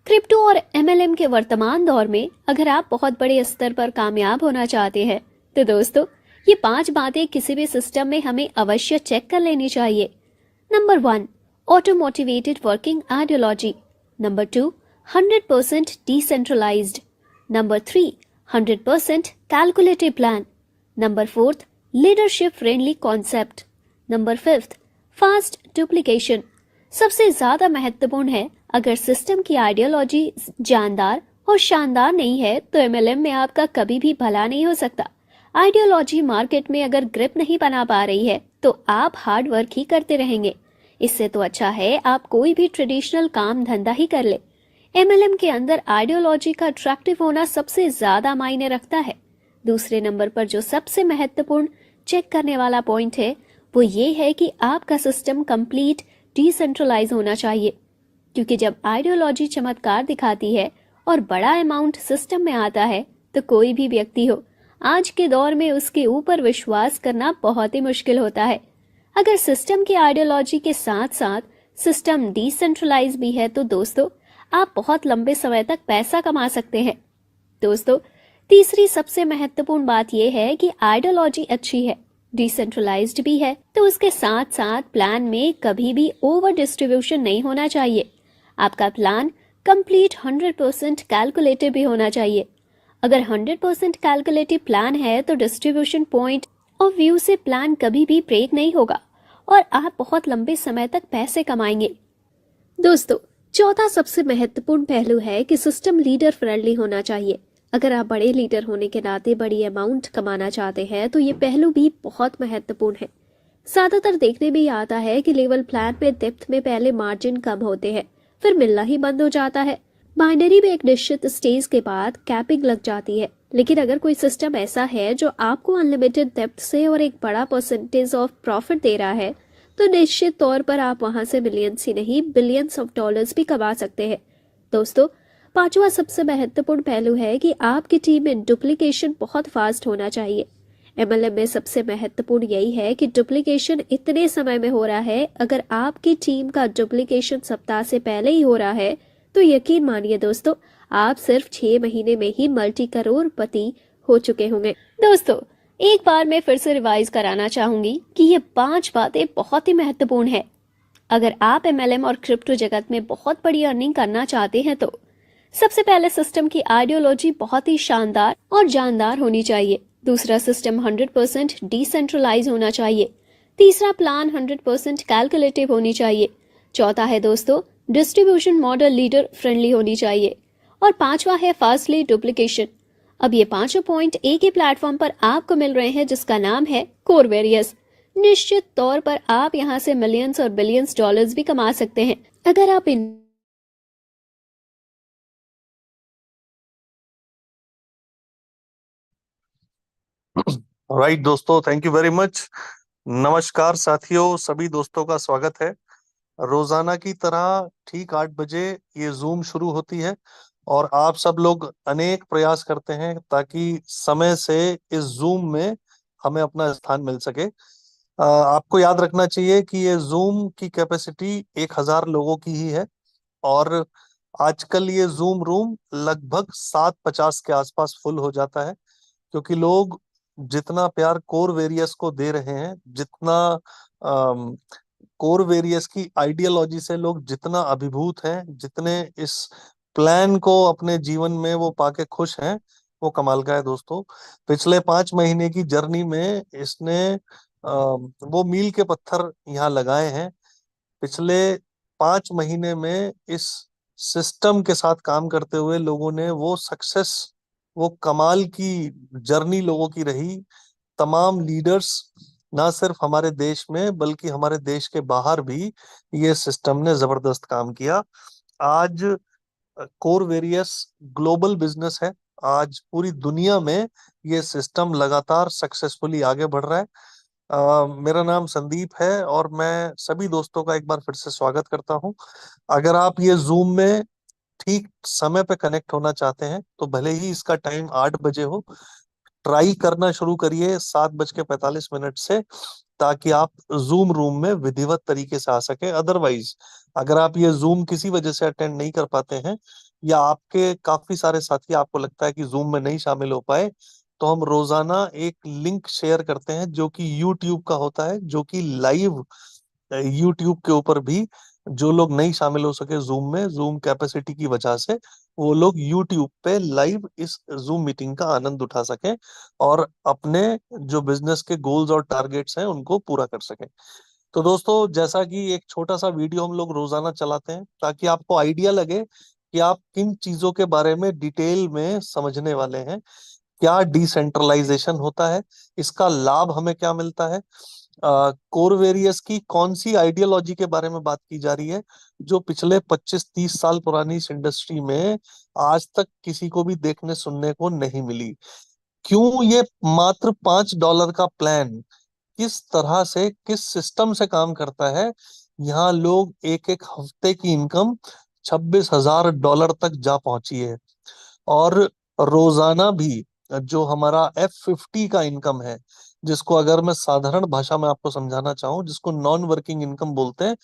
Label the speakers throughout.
Speaker 1: Crypto और MLM के वर्तमान दौर में अगर आप बहुत बड़े स्तर पर कामयाब होना चाहते हैं तो दोस्तों ये 5 बातें किसी भी सिस्टम में हमें अवश्य चेक कर लेनी चाहिए। Number 1, auto motivated working ideology. Number 2, 100% decentralized. Number 3, 100% calculative plan. Number 4, leadership friendly concept. Number 5, fast duplication. सबसे ज्यादा महत्वपूर्ण है, अगर सिस्टम की आइडियोलॉजी जानदार और शानदार नहीं है तो एमएलएम में आपका कभी भी भला नहीं हो सकता। आइडियोलॉजी मार्केट में अगर ग्रिप नहीं बना पा रही है तो आप हार्ड वर्क ही करते रहेंगे। इससे तो अच्छा है आप कोई भी ट्रेडिशनल काम धंधा ही कर ले। एमएलएम के अंदर आइडियोलॉजी का अट्रैक्टिव होना सबसे ज्यादा मायने रखता है। दूसरे नंबर पर जो सबसे महत्वपूर्ण चेक करने वाला पॉइंट है वो ये है कि आपका सिस्टम कंप्लीट डिसेंट्रलाइज होना चाहिए, क्योंकि जब आइडियोलॉजी चमत्कार दिखाती है और बड़ा अमाउंट सिस्टम में आता है तो कोई भी व्यक्ति हो आज के दौर में उसके ऊपर विश्वास करना बहुत ही मुश्किल होता है। अगर सिस्टम की आइडियोलॉजी के साथ साथ सिस्टम डिसेंट्रलाइज भी है तो दोस्तों आप बहुत लंबे समय तक पैसा कमा सकते हैं। दोस्तों तीसरी सबसे महत्वपूर्ण बात यह है कि आइडियोलॉजी अच्छी है, डिसेंट्रलाइज्ड भी है, तो उसके साथ साथ प्लान में कभी भी ओवर डिस्ट्रीब्यूशन नहीं होना चाहिए। आपका प्लान कंप्लीट 100% कैलकुलेटिव भी होना चाहिए। अगर 100% कैलकुलेटिव प्लान है तो डिस्ट्रीब्यूशन पॉइंट ऑफ व्यू से प्लान कभी भी ब्रेक नहीं होगा और आप बहुत लंबे समय तक पैसे कमाएंगे। दोस्तों चौथा सबसे महत्वपूर्ण पहलू है कि सिस्टम लीडर फ्रेंडली होना चाहिए। अगर आप बड़े लीडर होने के नाते बड़ी अमाउंट कमाना चाहते हैं तो ये पहलू भी बहुत महत्वपूर्ण है। ज्यादातर देखने में आता है कि लेवल प्लान में डेप्थ में पहले मार्जिन कम होते हैं, फिर मिलना ही बंद हो जाता है। बाइनरी में एक निश्चित स्टेज के बाद कैपिंग लग जाती है। लेकिन अगर कोई सिस्टम ऐसा है जो आपको अनलिमिटेड डेप्थ से और एक बड़ा परसेंटेज ऑफ प्रॉफिट दे रहा है तो निश्चित तौर पर आप वहां से मिलियंस ही नहीं बिलियंस ऑफ डॉलर्स भी कमा सकते हैं। दोस्तों पांचवा सबसे महत्वपूर्ण पहलू है कि आपकी टीम में डुप्लीकेशन बहुत फास्ट होना चाहिए। एमएलएम में सबसे महत्वपूर्ण यही है कि डुप्लीकेशन इतने समय में हो रहा है। अगर आपकी टीम का डुप्लीकेशन सप्ताह से पहले ही हो रहा है तो यकीन मानिए दोस्तों आप सिर्फ 6 महीने में ही मल्टी करोड़पति हो चुके होंगे। दोस्तों एक बार मैं फिर से रिवाइज कराना चाहूंगी कि ये 5 बातें बहुत ही महत्वपूर्ण है। अगर आप एमएलएम और क्रिप्टो जगत में बहुत बड़ी अर्निंग करना चाहते हैं तो सबसे पहले सिस्टम की आइडियोलॉजी बहुत ही शानदार और जानदार होनी चाहिए। दूसरा सिस्टम 100% डिसेंट्रलाइज होना चाहिए। तीसरा प्लान 100% कैलकुलेटिव होनी चाहिए। चौथा है दोस्तों डिस्ट्रीब्यूशन मॉडल लीडर फ्रेंडली होनी चाहिए और पांचवा है फास्टली डुप्लीकेशन। अब ये पांचों पॉइंट एक ही प्लेटफॉर्म पर आपको मिल रहे हैं जिसका नाम है कोरवेरियस। निश्चित तौर पर आप यहाँ से मिलियंस और बिलियंस डॉलर्स भी कमा सकते हैं अगर आप इन
Speaker 2: राइट दोस्तों, थैंक यू वेरी मच। नमस्कार साथियों, सभी दोस्तों का स्वागत है। रोजाना की तरह ठीक 8 बजे ये जूम शुरू होती है और आप सब लोग अनेक प्रयास करते हैं ताकि समय से इस जूम में हमें अपना स्थान मिल सके। आपको याद रखना चाहिए कि ये जूम की कैपेसिटी 1000 लोगों की ही है और आजकल ये जूम रूम लगभग 750 के आसपास फुल हो जाता है, क्योंकि लोग जितना प्यार कोर वेरियस को दे रहे हैं, जितना कोर वेरियस की आइडियोलॉजी से लोग जितना अभिभूत हैं, जितने इस प्लान को अपने जीवन में वो पाके खुश हैं, वो कमाल का है दोस्तों। पिछले 5 महीने की जर्नी में इसने वो मील के पत्थर यहाँ लगाए हैं। पिछले 5 महीने में इस सिस्टम के साथ काम करते हुए लोगों ने वो सक्सेस, वो कमाल की जर्नी लोगों की रही। तमाम लीडर्स ना सिर्फ हमारे देश में बल्कि हमारे देश के बाहर भी ये सिस्टम ने जबरदस्त काम किया। आज कोर वेरियस ग्लोबल बिजनेस है। आज पूरी दुनिया में ये सिस्टम लगातार सक्सेसफुली आगे बढ़ रहा है। मेरा नाम संदीप है और मैं सभी दोस्तों का एक बार फिर से स्वागत करता हूं। अगर आप ये जूम में ठीक समय पे कनेक्ट होना चाहते हैं तो भले ही इसका टाइम 8 बजे हो, ट्राई करना शुरू करिए 7:45 से, ताकि आप जूम रूम में विधिवत तरीके से आ सके। अदरवाइज अगर आप ये जूम किसी वजह से अटेंड नहीं कर पाते हैं, या आपके काफी सारे साथी आपको लगता है कि जूम में नहीं शामिल हो पाए, तो हम रोजाना एक लिंक शेयर करते हैं जो कि यूट्यूब का होता है, जो कि लाइव यूट्यूब के ऊपर भी जो लोग नहीं शामिल हो सके जूम में, जूम कैपेसिटी की वजह से, वो लोग यूट्यूब पे लाइव इस जूम मीटिंग का आनंद उठा सकें और अपने जो बिजनेस के गोल्स और टारगेट्स हैं उनको पूरा कर सकें। तो दोस्तों, जैसा कि एक छोटा सा वीडियो हम लोग रोजाना चलाते हैं ताकि आपको आइडिया लगे कि आप किन चीजों के बारे में डिटेल में समझने वाले हैं, क्या डिसेंट्रलाइजेशन होता है, इसका लाभ हमें क्या मिलता है, कोर वेरियस की कौन सी आइडियोलॉजी के बारे में बात की जा रही है जो पिछले 25-30 साल पुरानी इस इंडस्ट्री में आज तक किसी को भी देखने सुनने को नहीं मिली, क्यों ये मात्र $5 का प्लान किस तरह से, किस सिस्टम से काम करता है। यहाँ लोग एक एक हफ्ते की इनकम $26,000 तक जा पहुंची है। और रोजाना भी जो हमारा F50 का इनकम है, जिसको अगर मैं साधारण भाषा में आपको समझाना चाहूँ, जिसको नॉन वर्किंग इनकम बोलते हैं,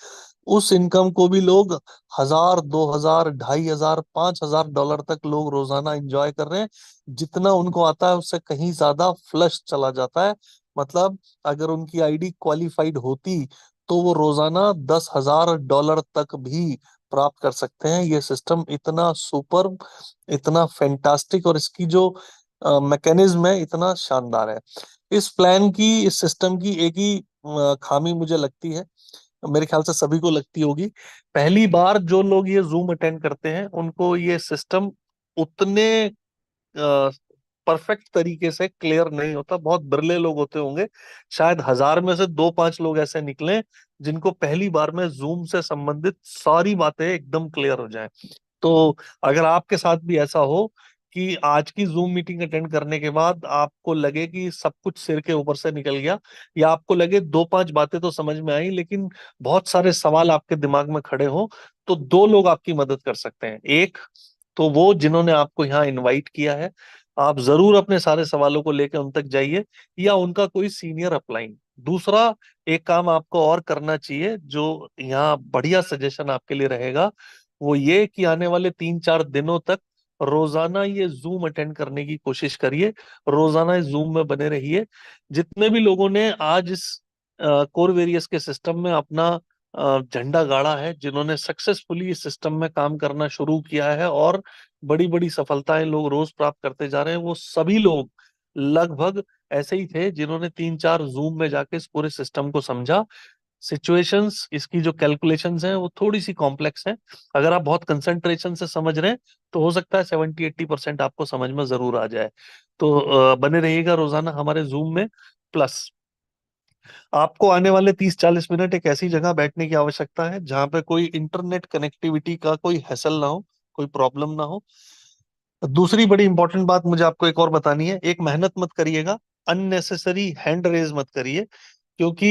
Speaker 2: उस इनकम को भी लोग 1,000, 2,000, 2,500, $5,000 तक लोग रोजाना एंजॉय कर रहे हैं। जितना उनको आता है उससे कहीं ज्यादा फ्लश चला जाता है। मतलब अगर उनकी आईडी क्वालिफाइड होती तो वो रोजाना $10,000 तक भी प्राप्त कर सकते हैं। ये सिस्टम इतना सुपर, इतना फैंटास्टिक, और इसकी जो मैकेनिज्म है इतना शानदार है। इस प्लान की, इस सिस्टम की एक ही खामी मुझे लगती है, मेरे ख्याल से सभी को लगती होगी। पहली बार जो लोग ये जूम अटेंड करते हैं उनको ये सिस्टम उतने परफेक्ट तरीके से क्लियर नहीं होता। बहुत बिरले लोग होते होंगे, शायद 1,000 में से 2-5 लोग ऐसे निकले जिनको पहली बार में जूम से संबंधित सारी बातें एकदम क्लियर हो जाएं। तो अगर आपके साथ भी ऐसा हो कि आज की जूम मीटिंग अटेंड करने के बाद आपको लगे कि सब कुछ सिर के ऊपर से निकल गया, या आपको लगे 2-5 बातें तो समझ में आई लेकिन बहुत सारे सवाल आपके दिमाग में खड़े हो, तो 2 लोग आपकी मदद कर सकते हैं। एक तो वो जिन्होंने आपको यहाँ इनवाइट किया है, आप जरूर अपने सारे सवालों को लेकर उन तक जाइए, या उनका कोई सीनियर अपलाइन। दूसरा एक काम आपको और करना चाहिए, जो यहाँ बढ़िया सजेशन आपके लिए रहेगा, वो ये कि आने वाले 3-4 दिनों तक रोजाना ये जूम अटेंड करने की कोशिश करिए, रोजाना इस जूम में बने रहिए। जितने भी लोगों ने आज इस कोर वेरियस के सिस्टम में अपना झंडा गाड़ा है, जिन्होंने सक्सेसफुली इस सिस्टम में काम करना शुरू किया है और बड़ी बड़ी सफलताएं लोग रोज प्राप्त करते जा रहे हैं, वो सभी लोग लगभग ऐसे ही थे जिन्होंने 3-4 जूम में जाके इस पूरे सिस्टम को समझा। सिचुएशंस, इसकी जो कैलकुलेशंस हैं वो थोड़ी सी कॉम्प्लेक्स हैं। अगर आप बहुत कंसंट्रेशन से समझ रहे हैं तो हो सकता है 70-80% आपको समझ में जरूर आ जाए। तो बने रहिएगा रोजाना हमारे जूम में। प्लस आपको आने वाले 30-40 मिनट एक ऐसी जगह बैठने की आवश्यकता है जहां पे कोई इंटरनेट कनेक्टिविटी का कोई हैसल ना हो, कोई प्रॉब्लम ना हो। दूसरी बड़ी इंपॉर्टेंट बात मुझे आपको एक और बतानी है, एक मेहनत मत करिएगा, अननेसेसरी हैंड रेज मत करिए, क्योंकि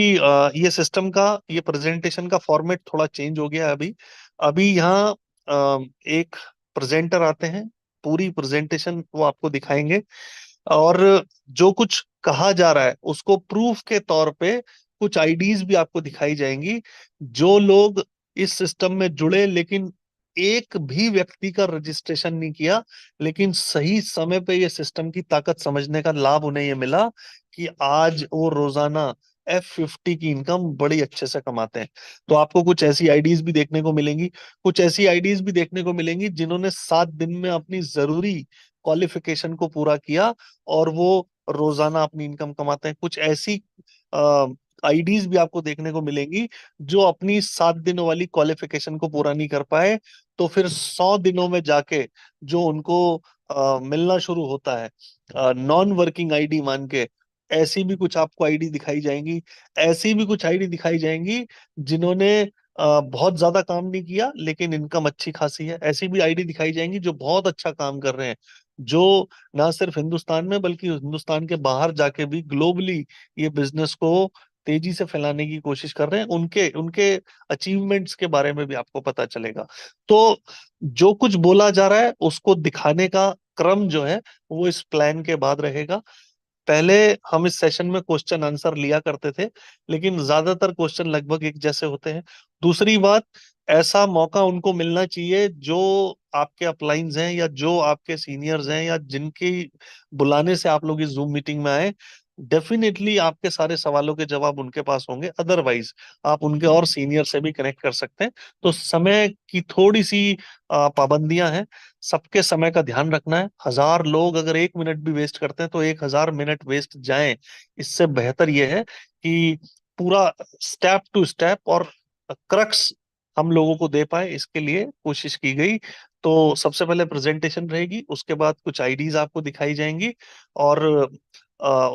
Speaker 2: ये सिस्टम का, ये प्रेजेंटेशन का फॉर्मेट थोड़ा चेंज हो गया है अभी। अभी यहाँ एक प्रेजेंटर आते हैं, पूरी प्रेजेंटेशन वो आपको दिखाएंगे, और जो कुछ कहा जा रहा है उसको प्रूफ के तौर पे कुछ आईडीज भी आपको दिखाई जाएंगी। जो लोग इस सिस्टम में जुड़े लेकिन एक भी व्यक्ति का रजिस्ट्रेशन नहीं किया, लेकिन सही समय पे ये सिस्टम की ताकत समझने का लाभ उन्हें ये मिला कि आज वो रोजाना F50 की इनकम बड़ी अच्छे से कमाते हैं। तो आपको कुछ ऐसी आईडीज भी देखने को मिलेंगी, कुछ ऐसी आईडीज भी देखने को मिलेंगी जिन्होंने 7 दिन में अपनी जरूरी क्वालिफिकेशन को पूरा किया और वो रोजाना अपनी इनकम कमाते हैं। कुछ ऐसी आईडीज भी आपको देखने को मिलेंगी जो अपनी 7 दिनों वाली क्वालिफिकेशन को पूरा नहीं कर पाए, तो फिर 100 दिनों में जाके जो उनको मिलना शुरू होता है नॉन वर्किंग आईडी मान के, ऐसी भी कुछ आपको आईडी दिखाई जाएंगी। ऐसी भी कुछ आईडी दिखाई जाएंगी जिन्होंने बहुत ज्यादा काम नहीं किया लेकिन इनकम अच्छी खासी है। ऐसी भी आईडी दिखाई जाएंगी जो बहुत अच्छा काम कर रहे हैं, जो ना सिर्फ हिंदुस्तान में बल्कि हिंदुस्तान के बाहर जाके भी ग्लोबली ये बिजनेस को तेजी से फैलाने की कोशिश कर रहे हैं। उनके उनके अचीवमेंट्स के बारे में भी आपको पता चलेगा। तो जो कुछ बोला जा रहा है उसको दिखाने का क्रम जो है वो इस प्लान के बाद रहेगा। पहले हम इस सेशन में क्वेश्चन आंसर लिया करते थे, लेकिन ज्यादातर क्वेश्चन लगभग एक जैसे होते हैं। दूसरी बात, ऐसा मौका उनको मिलना चाहिए जो आपके अपलाइंस हैं या जो आपके सीनियर्स हैं या जिनकी बुलाने से आप लोग इस जूम मीटिंग में आए। डेफिनेटली आपके सारे सवालों के जवाब उनके पास होंगे, अदरवाइज आप उनके और सीनियर से भी कनेक्ट कर सकते हैं। तो समय की थोड़ी सी पाबंदियां हैं, सबके समय का ध्यान रखना है। 1,000 लोग अगर 1 मिनट भी वेस्ट करते हैं तो 1,000 मिनट वेस्ट जाएं, इससे बेहतर यह है कि पूरा स्टेप टू स्टेप और क्रक्स हम लोगों को दे पाए, इसके लिए कोशिश की गई। तो सबसे पहले प्रेजेंटेशन रहेगी, उसके बाद कुछ आईडीज आपको दिखाई जाएंगी, और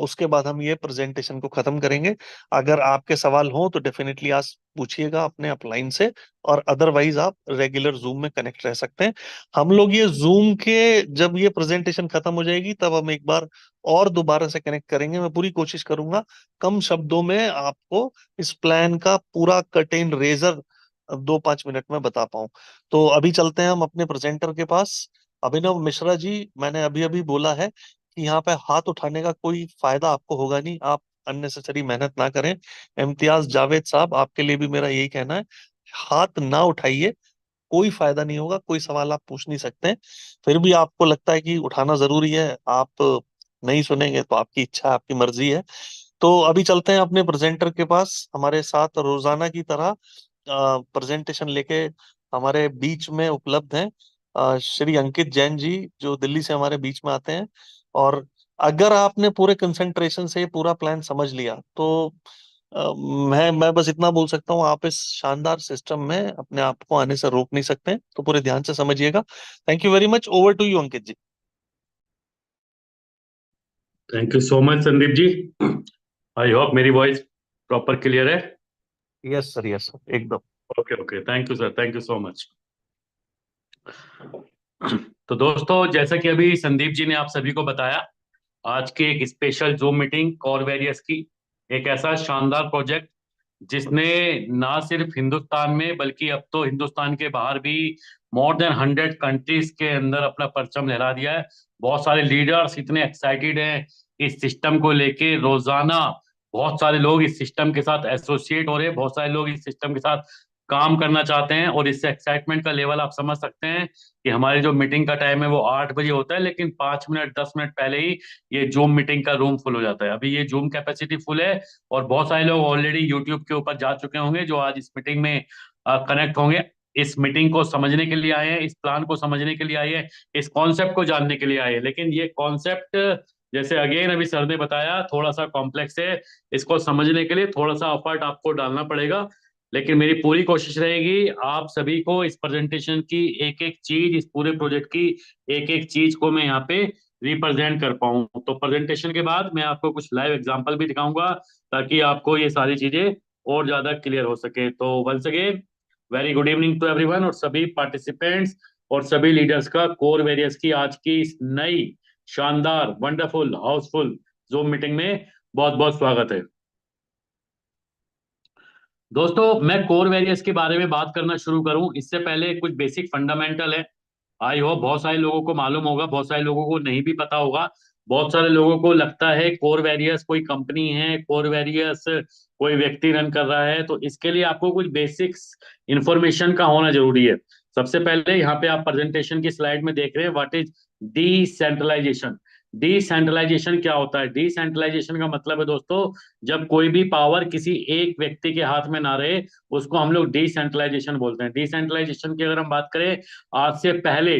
Speaker 2: उसके बाद हम ये प्रेजेंटेशन को खत्म करेंगे। अगर आपके सवाल हो तो डेफिनेटली आज पूछिएगा अपने अपलाइन से, और अदरवाइज आप रेगुलर जूम में कनेक्ट रह सकते हैं। हम लोग ये जूम के, जब ये प्रेजेंटेशन खत्म हो जाएगी तब हम एक बार और दोबारा से कनेक्ट करेंगे। मैं पूरी कोशिश करूंगा कम शब्दों में आपको इस प्लान का पूरा कर्टेन रेजर 2-5 मिनट में बता पाऊं। तो अभी चलते हैं हम अपने प्रेजेंटर के पास। अभिनव मिश्रा जी, मैंने अभी अभी बोला है कि यहाँ पे हाथ उठाने का कोई फायदा आपको होगा नहीं, आप अननेसेसरी मेहनत ना करें। इम्तियाज जावेद साहब, आपके लिए भी मेरा यही कहना है, हाथ ना उठाइए, कोई फायदा नहीं होगा, कोई सवाल आप पूछ नहीं सकते हैं। फिर भी आपको लगता है कि उठाना जरूरी है, आप नहीं सुनेंगे तो आपकी इच्छा, आपकी मर्जी है। तो अभी चलते हैं अपने प्रेजेंटर के पास। हमारे साथ रोजाना की तरह प्रेजेंटेशन लेके हमारे बीच में उपलब्ध हैं श्री अंकित जैन जी, जो दिल्ली से हमारे बीच में आते हैं। और अगर आपने पूरे कंसंट्रेशन से पूरा प्लान समझ लिया तो मैं बस इतना बोल सकता हूँ, आप इस शानदार सिस्टम में अपने आप को आने से रोक नहीं सकते हैं। तो पूरे ध्यान से समझिएगा। Thank you very much. Over to you Ankit ji.
Speaker 3: Thank you so much Sandeep ji. I hope मेरी वॉइस प्रॉपर क्लियर है।
Speaker 2: यस सर, यस सर, एकदम।
Speaker 3: Okay okay, thank you sir, thank you so much. तो दोस्तों, जैसा कि अभी संदीप जी ने आप सभी को बताया, आज की एक special zoom meeting core various की, एक ऐसा शानदार प्रोजेक्ट जिसने ना सिर्फ हिंदुस्तान में बल्कि अब तो हिंदुस्तान के बाहर भी मोर देन 100 कंट्रीज के अंदर अपना परचम लहरा दिया है। बहुत सारे लीडर्स इतने एक्साइटेड हैं इस सिस्टम को लेके। रोजाना बहुत सारे लोग इस सिस्टम के साथ एसोसिएट हो रहे हैं, बहुत सारे लोग इस सिस्टम के साथ काम करना चाहते हैं, और इससे एक्साइटमेंट का लेवल आप समझ सकते हैं कि हमारी जो मीटिंग का टाइम है वो 8 बजे होता है, लेकिन 5 मिनट 10 मिनट पहले ही ये जूम मीटिंग का रूम फुल हो जाता है। अभी ये जूम कैपेसिटी फुल है, और बहुत सारे लोग ऑलरेडी यूट्यूब के ऊपर जा चुके होंगे जो आज इस मीटिंग में कनेक्ट होंगे। इस मीटिंग को समझने के लिए आए हैं, इस प्लान को समझने के लिए आए हैं, इस कॉन्सेप्ट को जानने के लिए आए हैं। लेकिन ये कॉन्सेप्ट, जैसे अगेन अभी सर ने बताया, थोड़ा सा कॉम्प्लेक्स है। इसको समझने के लिए थोड़ा सा एफर्ट आपको डालना पड़ेगा। लेकिन मेरी पूरी कोशिश रहेगी आप सभी को इस प्रेजेंटेशन की एक एक चीज, इस पूरे प्रोजेक्ट की एक एक चीज को मैं यहाँ पे रिप्रेजेंट कर पाऊँ। तो प्रेजेंटेशन के बाद मैं आपको कुछ लाइव एग्जांपल भी दिखाऊंगा ताकि आपको ये सारी चीजें और ज्यादा क्लियर हो सके। तो once again very good evening to everyone, और सभी पार्टिसिपेंट्स और सभी लीडर्स का कोर वेरियस की आज की इस नई शानदार वंडरफुल हाउसफुल जूम मीटिंग में बहुत बहुत स्वागत है। दोस्तों, मैं कोर वेरियस के बारे में बात करना शुरू करूं इससे पहले कुछ बेसिक फंडामेंटल है। आई होप बहुत सारे लोगों को मालूम होगा, बहुत सारे लोगों को नहीं भी पता होगा। बहुत सारे लोगों को लगता है कोर वेरियस कोई कंपनी है, कोर वेरियस कोई व्यक्ति रन कर रहा है। तो इसके लिए आपको कुछ बेसिक्स इंफॉर्मेशन का होना जरूरी है। सबसे पहले यहाँ पे आप प्रेजेंटेशन की स्लाइड में देख रहे हैं, व्हाट इज डिसेंट्रलाइजेशन। डिसेंट्रलाइजेशन क्या होता है? डिसेंट्रलाइजेशन का मतलब है दोस्तों, जब कोई भी पावर किसी एक व्यक्ति के हाथ में ना रहे, उसको हम लोग डिसेंट्रलाइजेशन बोलते हैं। डिसेंट्रलाइजेशन की अगर हम बात करें आज से पहले,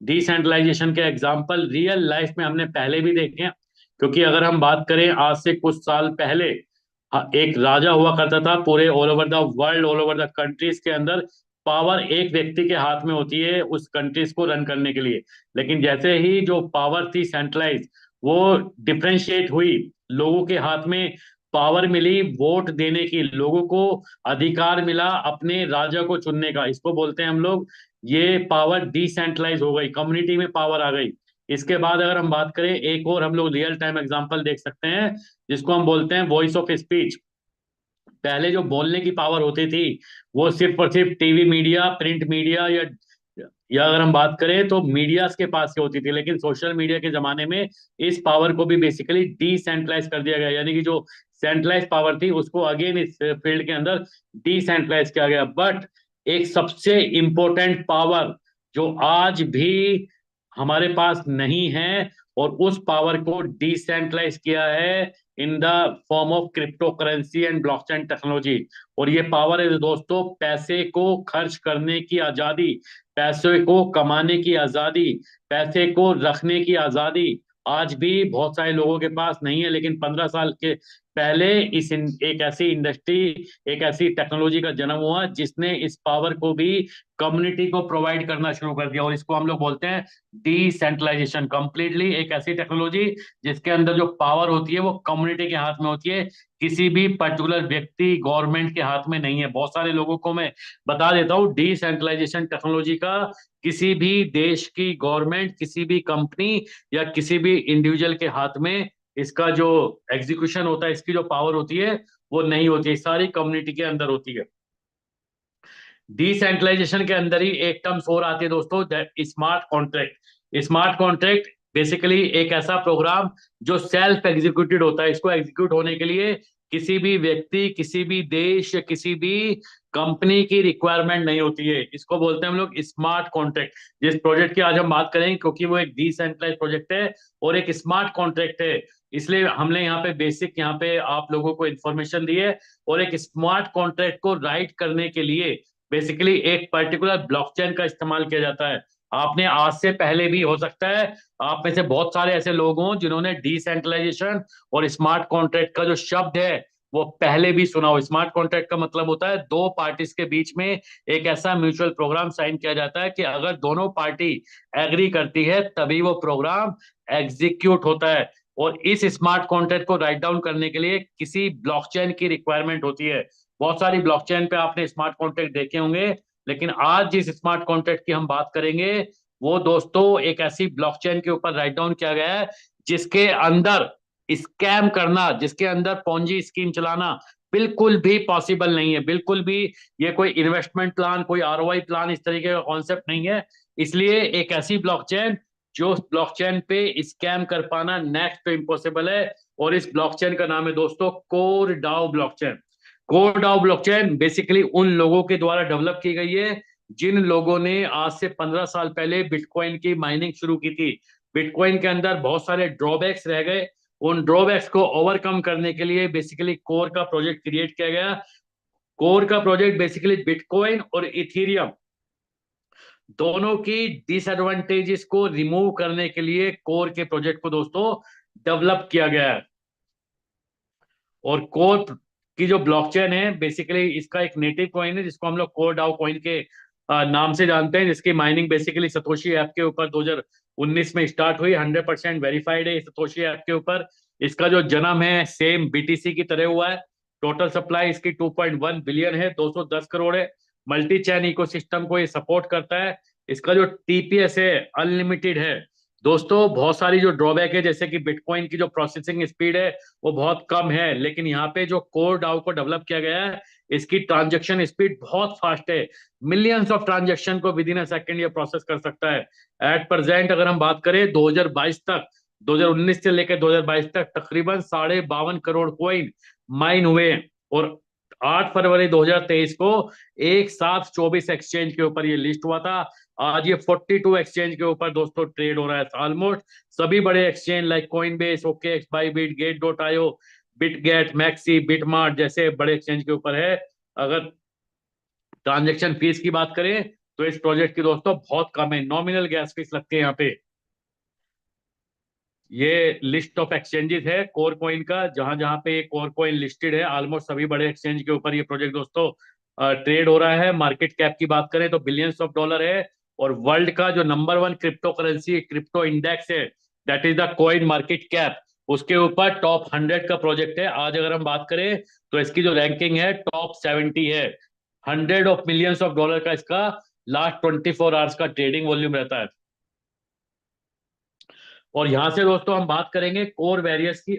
Speaker 3: डिसेंट्रलाइजेशन के एग्जाम्पल रियल लाइफ में हमने पहले भी देखे हैं। क्योंकि अगर हम बात करें आज से कुछ साल पहले, एक राजा हुआ करता था, पूरे all over the world, all over the countries के अंदर पावर एक व्यक्ति के हाथ में होती है उस कंट्रीज को रन करने के लिए। लेकिन जैसे ही जो पावर थी सेंट्रलाइज, वो डिफ्रेंशिएट हुई, लोगों के हाथ में पावर मिली वोट देने की, लोगों को अधिकार मिला अपने राजा को चुनने का, इसको बोलते हैं हम लोग, ये पावर डिसेंट्रलाइज हो गई, कम्युनिटी में पावर आ गई। इसके बाद अगर हम बात करें, एक और हम लोग रियल टाइम एग्जांपल देख सकते हैं जिसको हम बोलते हैं वॉइस ऑफ स्पीच। पहले जो बोलने की पावर होती थी वो सिर्फ और सिर्फ टीवी मीडिया, प्रिंट मीडिया, या अगर हम बात करें तो मीडिया के पास ही होती थी। लेकिन सोशल मीडिया के जमाने में इस पावर को भी बेसिकली डिसेंट्रलाइज कर दिया गया, यानी कि जो सेंट्रलाइज पावर थी उसको अगेन इस फील्ड के अंदर डिसेंट्रलाइज किया गया। बट एक सबसे इंपॉर्टेंट पावर जो आज भी हमारे पास नहीं है, और उस पावर को डिसेंट्रलाइज किया है in the form of crypto currency and blockchain technology. और ये पावर है दोस्तों पैसे को खर्च करने की आजादी, पैसे को कमाने की आजादी, पैसे को रखने की आजादी आज भी बहुत सारे लोगों के पास नहीं है। लेकिन 15 साल के पहले एक ऐसी इंडस्ट्री, एक ऐसी टेक्नोलॉजी का जन्म हुआ जिसने इस पावर को भी कम्युनिटी को प्रोवाइड करना शुरू कर दिया, और इसको हम लोग बोलते हैं डिसेंट्रलाइजेशन। कंप्लीटली एक ऐसी टेक्नोलॉजी जिसके अंदर जो पावर होती है वो कम्युनिटी के हाथ में होती है, किसी भी पर्टिकुलर व्यक्ति गवर्नमेंट के हाथ में नहीं है। बहुत सारे लोगों को मैं बता देता हूँ, डिसेंट्रलाइजेशन टेक्नोलॉजी का किसी भी देश की गवर्नमेंट, किसी भी कंपनी या किसी भी इंडिविजुअल के हाथ में इसका जो एग्जीक्यूशन होता है, इसकी जो पावर होती है वो नहीं होती है, सारी कम्युनिटी के अंदर होती है। डिसेंट्रलाइजेशन के अंदर ही एक टर्म्स और आती है दोस्तों, smart contract. Smart contract basically एक ऐसा प्रोग्राम जो सेल्फ एग्जीक्यूटेड होता है। इसको एग्जीक्यूट होने के लिए किसी भी व्यक्ति, किसी भी देश, किसी भी कंपनी की रिक्वायरमेंट नहीं होती है। इसको बोलते हैं हम लोग स्मार्ट कॉन्ट्रैक्ट। जिस प्रोजेक्ट की आज हम बात करेंगे, क्योंकि वो एक डिसेंट्रलाइज प्रोजेक्ट है और एक स्मार्ट कॉन्ट्रैक्ट है, इसलिए हमने यहाँ पे बेसिक यहाँ पे आप लोगों को इन्फॉर्मेशन दी है। और एक स्मार्ट कॉन्ट्रैक्ट को राइट करने के लिए बेसिकली एक पर्टिकुलर ब्लॉकचेन का इस्तेमाल किया जाता है। आपने आज से पहले भी, हो सकता है आप में से बहुत सारे ऐसे लोग हों जिन्होंने डिसेंट्रलाइजेशन और स्मार्ट कॉन्ट्रैक्ट का जो शब्द है वो पहले भी सुना हो। स्मार्ट कॉन्ट्रैक्ट का मतलब होता है दो पार्टीज के बीच में एक ऐसा म्यूचुअल प्रोग्राम साइन किया जाता है कि अगर दोनों पार्टी एग्री करती है तभी वो प्रोग्राम एग्जीक्यूट होता है। और इस स्मार्ट कॉन्ट्रैक्ट को राइट डाउन करने के लिए किसी ब्लॉकचेन की रिक्वायरमेंट होती है। बहुत सारी ब्लॉकचेन पे आपने स्मार्ट कॉन्ट्रैक्ट देखे होंगे, लेकिन आज जिस स्मार्ट कॉन्ट्रैक्ट की हम बात करेंगे वो दोस्तों एक ऐसी ब्लॉकचेन के ऊपर राइट डाउन किया गया है जिसके अंदर स्कैम करना, जिसके अंदर पॉन्जी स्कीम चलाना बिल्कुल भी पॉसिबल नहीं है। बिल्कुल भी ये कोई इन्वेस्टमेंट प्लान, कोई आरओआई प्लान इस तरीके का कॉन्सेप्ट नहीं है। इसलिए एक ऐसी ब्लॉकचेन जो ब्लॉकचेन पे स्कैम कर पाना नेक्स्ट तो इम्पॉसिबल है, और इस ब्लॉकचेन का नाम है दोस्तों core DAO blockchain. Core DAO blockchain basically उन लोगों के द्वारा डेवलप की गई है जिन लोगों ने आज से 15 साल पहले बिटकॉइन की माइनिंग शुरू की थी। बिटकॉइन के अंदर बहुत सारे ड्रॉबैक्स रह गए, उन ड्रॉबैक्स को ओवरकम करने के लिए बेसिकली कोर का प्रोजेक्ट क्रिएट किया गया। कोर का प्रोजेक्ट बेसिकली बिटकॉइन और इथेरियम दोनों की डिसएडवांटेजेस को रिमूव करने के लिए कोर के प्रोजेक्ट को दोस्तों डेवलप किया गया है। और कोर की जो ब्लॉकचेन है बेसिकली इसका एक नेटिव कॉइन है जिसको हम लोग कोर डाओ कॉइन के नाम से जानते हैं, जिसकी माइनिंग बेसिकली सतोशी ऐप के ऊपर 2019 में स्टार्ट हुई। 100% वेरीफाइड है सतोशी ऐप के ऊपर। इसका जो जन्म है सेम बीटीसी की तरह हुआ है। टोटल सप्लाई इसकी 2.1 बिलियन है, 210 करोड़ है। मल्टी चैन इकोसिस्टम को ये सपोर्ट करता है। इसका जो टीपीएस है अनलिमिटेड है। दोस्तों बहुत सारी जो ड्रॉबैक है, जैसे कि बिटकॉइन की जो प्रोसेसिंग स्पीड है वो बहुत कम है, लेकिन यहाँ पे जो कोर डाओ को डेवलप किया गया है इसकी ट्रांजैक्शन स्पीड बहुत फास्ट है। मिलियंस ऑफ ट्रांजैक्शन को विद इन अ सेकंड ये प्रोसेस कर सकता है। एट प्रेजेंट अगर हम बात करें 2022 तक, 2019 से लेकर 2022 तक तकरीबन 52.5 करोड़ कॉइन माइन हुए हैं। और 8 फरवरी 2023 को एक साथ 24 एक्सचेंज के ऊपर ये लिस्ट हुआ था। आज ये 42 एक्सचेंज के ऊपर दोस्तों ट्रेड हो रहा है। ऑलमोस्ट सभी बड़े exchange like Coinbase, OKX, Bybit, Gate IO, Bitget, MEXC, BitMart जैसे बड़े एक्सचेंज के ऊपर है। अगर ट्रांजेक्शन फीस की बात करें तो इस प्रोजेक्ट की दोस्तों बहुत कम है, नॉमिनल गैस फीस लगती है यहाँ पे। ये लिस्ट ऑफ एक्सचेंजेस है कोर कॉइन का, जहां जहां पे कोर कॉइन लिस्टेड है ऑलमोस्ट सभी बड़े एक्सचेंज के ऊपर ये प्रोजेक्ट दोस्तों ट्रेड हो रहा है। मार्केट कैप की बात करें तो बिलियंस ऑफ डॉलर है। और वर्ल्ड का जो number 1 crypto currency crypto index है, that is the coin market cap, उसके ऊपर टॉप 100 का प्रोजेक्ट है। आज अगर हम बात करें तो इसकी जो रैंकिंग है टॉप 70 है। 100 ऑफ मिलियंस ऑफ डॉलर का इसका लास्ट 24 आवर्स का ट्रेडिंग वॉल्यूम रहता है। और यहां से दोस्तों हम बात करेंगे कोर वेरियस की।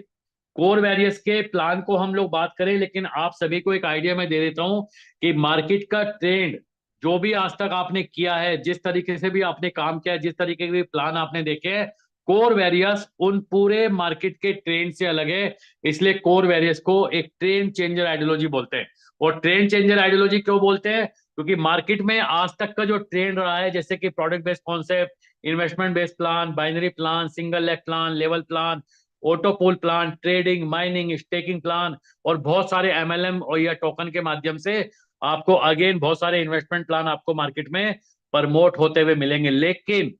Speaker 3: कोर वेरियस के प्लान को हम लोग बात करें, लेकिन आप सभी को एक आइडिया मैं दे देता हूं कि मार्केट का ट्रेंड जो भी आज तक आपने किया है, जिस तरीके से भी आपने काम किया है, जिस तरीके के भी प्लान आपने देखे हैं, कोर वेरियस उन पूरे मार्केट के ट्रेंड से अलग है। इसलिए कोर वेरियस को एक ट्रेंड चेंजर आइडियोलॉजी बोलते हैं। और ट्रेंड चेंजर आइडियोलॉजी क्यों बोलते हैं? क्योंकि मार्केट में आज तक का जो ट्रेंड रहा है, जैसे कि product based concept, investment based plan, binary plan, single leg plan, level plan, auto pool plan, trading, mining, staking plan, और बहुत सारे एमएलएम और या टोकन के माध्यम से आपको अगेन बहुत सारे इन्वेस्टमेंट प्लान आपको मार्केट में प्रमोट होते हुए मिलेंगे। लेकिन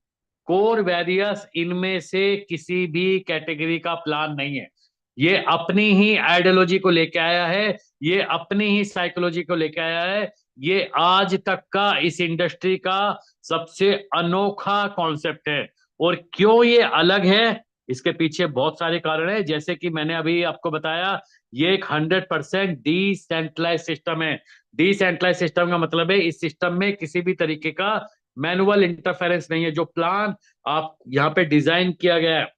Speaker 3: कोर वेरियस इनमें से किसी भी कैटेगरी का प्लान नहीं है। ये अपनी ही आइडियोलॉजी को लेके आया है, ये अपनी ही साइकोलॉजी को लेके आया है। ये आज तक का इस इंडस्ट्री का सबसे अनोखा कॉन्सेप्ट है। और क्यों ये अलग है, इसके पीछे बहुत सारे कारण है। जैसे कि मैंने अभी आपको बताया, ये एक 100% डिसेंट्रलाइज सिस्टम है। डिसेंट्रलाइज सिस्टम का मतलब है इस सिस्टम में किसी भी तरीके का मैनुअल इंटरफेरेंस नहीं है। जो प्लान आप यहाँ पे डिजाइन किया गया है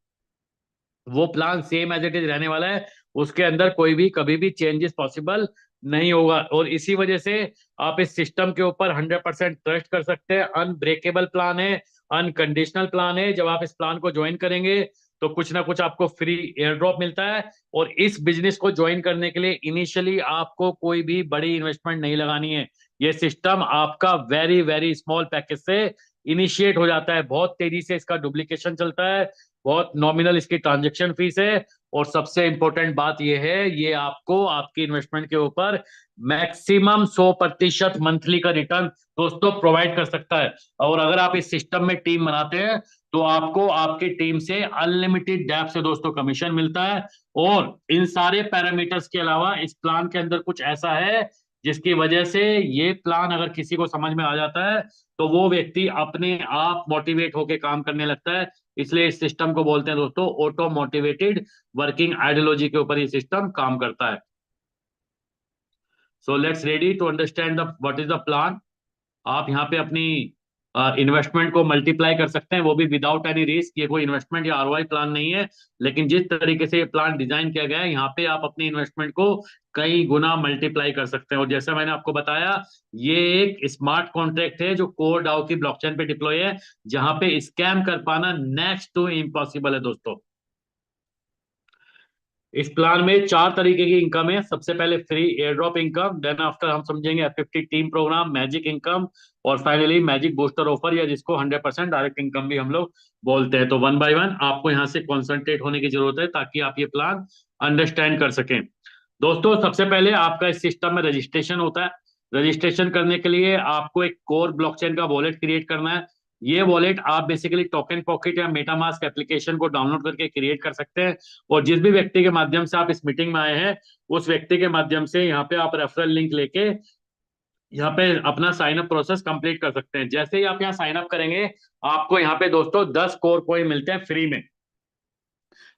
Speaker 3: वो plan same as it is रहने वाला है, उसके अंदर कोई भी कभी भी चेंजेस पॉसिबल नहीं होगा। और इसी वजह से आप इस सिस्टम के ऊपर 100% ट्रस्ट कर सकते हैं। अनब्रेकेबल प्लान है, अनकंडीशनल प्लान है। जब आप इस प्लान को ज्वाइन करेंगे तो कुछ ना कुछ आपको फ्री एयर ड्रॉप मिलता है। और इस बिजनेस को ज्वाइन करने के लिए इनिशियली आपको कोई भी बड़ी इन्वेस्टमेंट नहीं लगानी है। ये सिस्टम आपका वेरी वेरी स्मॉल पैकेज से इनिशिएट हो जाता है। बहुत तेजी से इसका डुप्लीकेशन चलता है, बहुत नॉमिनल इसकी ट्रांजेक्शन फीस है। और सबसे इंपॉर्टेंट बात यह है, ये आपको आपकी इन्वेस्टमेंट के ऊपर मैक्सिमम 100% मंथली का रिटर्न दोस्तों प्रोवाइड कर सकता है। और अगर आप इस सिस्टम में टीम बनाते हैं तो आपको आपकी टीम से अनलिमिटेड डेप्थ से दोस्तों कमीशन मिलता है। और इन सारे पैरामीटर्स के अलावा इस प्लान के अंदर कुछ ऐसा है जिसकी वजह से ये प्लान अगर किसी को समझ में आ जाता है तो वो व्यक्ति अपने आप मोटिवेट होकर काम करने लगता है। इसलिए इस सिस्टम को बोलते हैं दोस्तों ऑटो मोटिवेटेड वर्किंग आइडियोलॉजी के ऊपर ये सिस्टम काम करता है। So let's ready to understand the what is the plan. आप यहाँ पे अपनी इन्वेस्टमेंट को मल्टीप्लाई कर सकते हैं, वो भी विदाउट एनी रिस्क। ये कोई इन्वेस्टमेंट या आरओआई प्लान नहीं है, लेकिन जिस तरीके से ये प्लान डिजाइन किया गया है यहाँ पे आप अपनी इन्वेस्टमेंट को कई गुना मल्टीप्लाई कर सकते हैं। और जैसा मैंने आपको बताया, ये एक स्मार्ट कॉन्ट्रैक्ट है जो कोर डाओ की ब्लॉकचेन पे डिप्लॉय है, जहां पे स्कैम कर पाना नेक्स्ट टू इम्पॉसिबल है दोस्तों। इस प्लान में 4 तरीके की इनकम है। सबसे पहले free air drop income, then after हम समझेंगे F50 team program, magic income, और फाइनली मैजिक बूस्टर ऑफर, या जिसको 100% डायरेक्ट इनकम भी हम लोग बोलते हैं। तो वन बाय वन आपको यहाँ से कॉन्सेंट्रेट होने की जरूरत है ताकि आप ये प्लान अंडरस्टैंड कर सकें। दोस्तों सबसे पहले आपका इस सिस्टम में रजिस्ट्रेशन होता है। रजिस्ट्रेशन करने के लिए आपको एक कोर ब्लॉकचेन का वॉलेट क्रिएट करना है। ये वॉलेट आप बेसिकली टोकन पॉकेट या मेटामास्क एप्लीकेशन को डाउनलोड करके क्रिएट कर सकते हैं। और जिस भी व्यक्ति के माध्यम से आप इस मीटिंग में आए हैं उस व्यक्ति के माध्यम से यहाँ पे आप रेफरल लिंक लेके यहाँ पे अपना साइन अप प्रोसेस कंप्लीट कर सकते हैं। जैसे ही आप यहाँ साइन अप करेंगे आपको यहाँ पे दोस्तों 10 कोर कॉइन मिलते हैं फ्री में।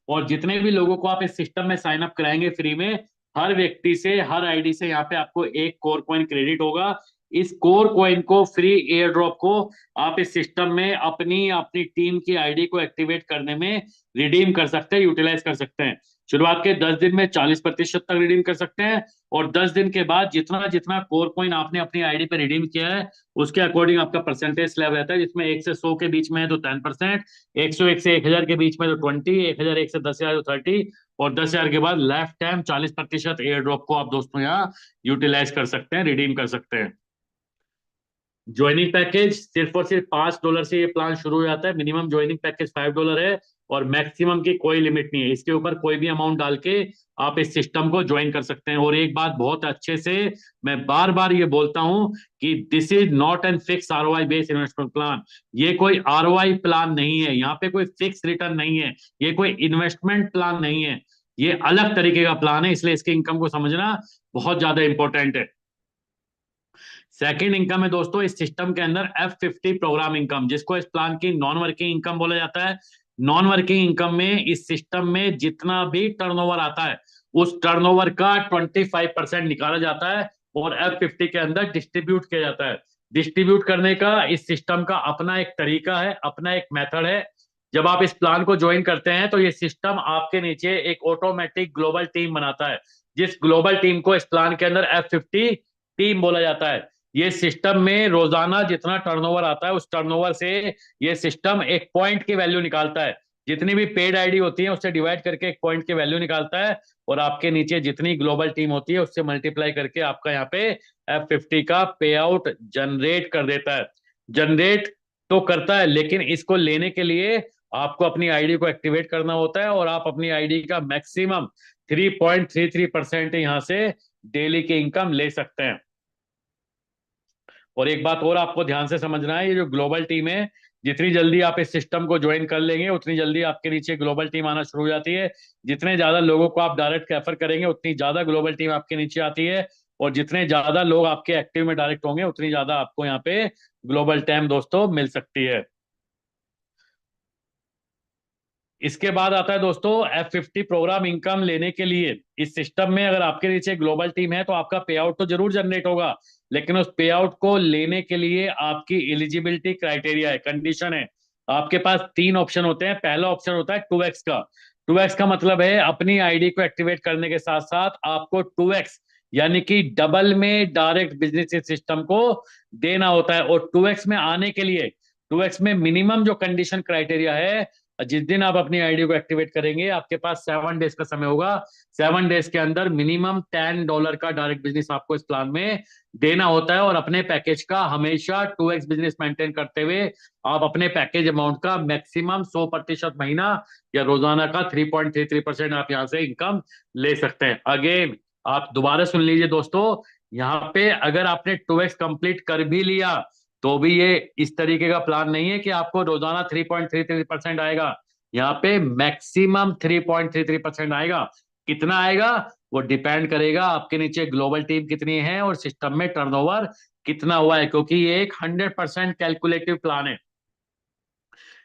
Speaker 3: और जितने भी लोगों को आप इस सिस्टम में साइन अप कराएंगे फ्री में, हर व्यक्ति से, हर आईडी से यहाँ पे आपको 1 कोर कॉइन क्रेडिट होगा। इस कोर कॉइन को, फ्री एयर ड्रॉप को आप इस सिस्टम में अपनी अपनी टीम की आईडी को एक्टिवेट करने में रिडीम कर सकते हैं, यूटिलाइज कर सकते हैं। शुरुआत के 10 दिन में 40% तक रिडीम कर सकते हैं। और 10 दिन के बाद जितना जितना कोर कॉइन आपने अपनी आईडी पे रिडीम किया है उसके अकॉर्डिंग आपका परसेंटेज स्लैब रहता है, जिसमें 1 से 100 के बीच में है तो 10%, 101 से 1000 के बीच में तो 20, 1001 से 10,000 तो 30, और 10,000 के बाद लाइफ टाइम 40% एयर ड्रॉप को आप दोस्तों यहाँ यूटिलाइज कर सकते हैं, रिडीम कर सकते हैं। ज्वाइनिंग पैकेज सिर्फ और सिर्फ $5 से ये प्लान शुरू हो जाता है। मिनिमम ज्वाइनिंग पैकेज $5 है और मैक्सिमम की कोई लिमिट नहीं है। इसके ऊपर कोई भी अमाउंट डाल के आप इस सिस्टम को ज्वाइन कर सकते हैं। और एक बात बहुत अच्छे से मैं बार बार ये बोलता हूं कि this is not an fix ROI based investment plan. ये कोई आरओआई प्लान नहीं है, यहाँ पे कोई फिक्स रिटर्न नहीं है, ये कोई इन्वेस्टमेंट प्लान नहीं है, ये अलग तरीके का प्लान है। इसलिए इसके इनकम को समझना बहुत ज्यादा इंपॉर्टेंट है। सेकंड इनकम है दोस्तों इस सिस्टम के अंदर F50 प्रोग्राम इनकम, जिसको इस प्लान की नॉन वर्किंग इनकम बोला जाता है। नॉन वर्किंग इनकम में इस सिस्टम में जितना भी टर्नओवर आता है उस टर्नओवर का 25% निकाला जाता है और F50 के अंदर डिस्ट्रीब्यूट किया जाता है। डिस्ट्रीब्यूट करने का इस सिस्टम का अपना एक तरीका है, अपना एक मेथड है। जब आप इस प्लान को ज्वाइन करते हैं तो ये सिस्टम आपके नीचे एक ऑटोमेटिक ग्लोबल टीम बनाता है, जिस ग्लोबल टीम को इस प्लान के अंदर F50 टीम बोला जाता है। ये सिस्टम में रोजाना जितना टर्नओवर आता है उस टर्नओवर से ये सिस्टम एक पॉइंट की वैल्यू निकालता है। जितनी भी पेड आईडी होती है उससे डिवाइड करके एक पॉइंट की वैल्यू निकालता है, और आपके नीचे जितनी ग्लोबल टीम होती है उससे मल्टीप्लाई करके आपका यहाँ पे F50 का पे आउट जनरेट कर देता है। जनरेट तो करता है, लेकिन इसको लेने के लिए आपको अपनी आईडी को एक्टिवेट करना होता है, और आप अपनी आईडी का मैक्सिमम 3.33% यहाँ से डेली की इनकम ले सकते हैं। और एक बात और आपको ध्यान से समझना है, ये जो ग्लोबल टीम है, जितनी जल्दी आप इस सिस्टम को ज्वाइन कर लेंगे उतनी जल्दी आपके नीचे ग्लोबल टीम आना शुरू हो जाती है। जितने ज्यादा लोगों को आप डायरेक्ट रेफर करेंगे उतनी ज्यादा ग्लोबल टीम आपके नीचे आती है, और जितने ज्यादा लोग आपके एक्टिव में डायरेक्ट होंगे उतनी ज्यादा आपको यहाँ पे ग्लोबल टीम दोस्तों मिल सकती है। इसके बाद आता है दोस्तों F50 प्रोग्राम इनकम लेने के लिए। इस सिस्टम में अगर आपके नीचे ग्लोबल टीम है तो आपका पे आउट तो जरूर जनरेट होगा, लेकिन उस पे आउट को लेने के लिए आपकी एलिजिबिलिटी क्राइटेरिया है, कंडीशन है। आपके पास तीन ऑप्शन होते हैं। पहला ऑप्शन होता है 2x का। 2x का मतलब है अपनी आईडी को एक्टिवेट करने के साथ साथ आपको 2x यानी कि डबल में डायरेक्ट बिजनेस सिस्टम को देना होता है। और 2x में आने के लिए 2x में मिनिमम जो कंडीशन क्राइटेरिया है, जिस दिन आप अपनी आईडी को एक्टिवेट करेंगे आपके पास 7 डेज का समय होगा। 7 डेज के अंदर मिनिमम $10 का डायरेक्ट बिजनेस आपको इस प्लान में देना होता है, और अपने पैकेज का हमेशा 2x बिजनेस मेंटेन करते हुए आप अपने पैकेज अमाउंट का मैक्सिमम 100% महीना या रोजाना का 3.33% आप यहाँ से इनकम ले सकते हैं। अगेन आप दोबारा सुन लीजिए दोस्तों, यहाँ पे अगर आपने 2x कंप्लीट कर भी लिया तो भी ये इस तरीके का प्लान नहीं है कि आपको रोजाना 3.33% आएगा। यहाँ पे मैक्सिमम 3.33% आएगा। कितना आएगा वो डिपेंड करेगा आपके नीचे ग्लोबल टीम कितनी है और सिस्टम में टर्नओवर कितना हुआ है, क्योंकि ये एक 100% कैलकुलेटिव प्लान है।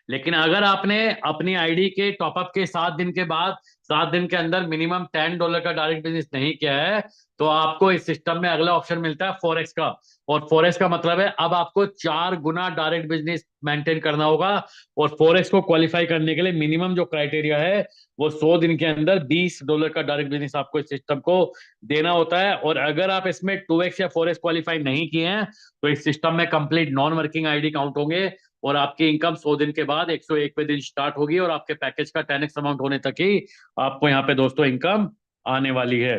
Speaker 3: लेकिन अगर आपने अपनी आईडी के टॉपअप के 7 दिन के बाद 7 दिन के अंदर मिनिमम $10 का डायरेक्ट बिजनेस नहीं किया है, तो आपको इस सिस्टम में अगला ऑप्शन मिलता है 4x का। और 4x का मतलब है अब आपको 4 गुना डायरेक्ट बिजनेस मेंटेन करना होगा। और 4x को क्वालिफाई करने के लिए मिनिमम जो क्राइटेरिया है वो 100 दिन के अंदर $20 का डायरेक्ट बिजनेस आपको इस सिस्टम को देना होता है। और अगर आप इसमें 2x या 4x क्वालिफाई नहीं किए हैं तो इस सिस्टम में complete non working ID count होंगे, और आपकी इनकम 100 दिन के बाद 101वें दिन स्टार्ट होगी, और आपके पैकेज का 10x अमाउंट होने तक ही आपको यहाँ पे दोस्तों इनकम आने वाली है।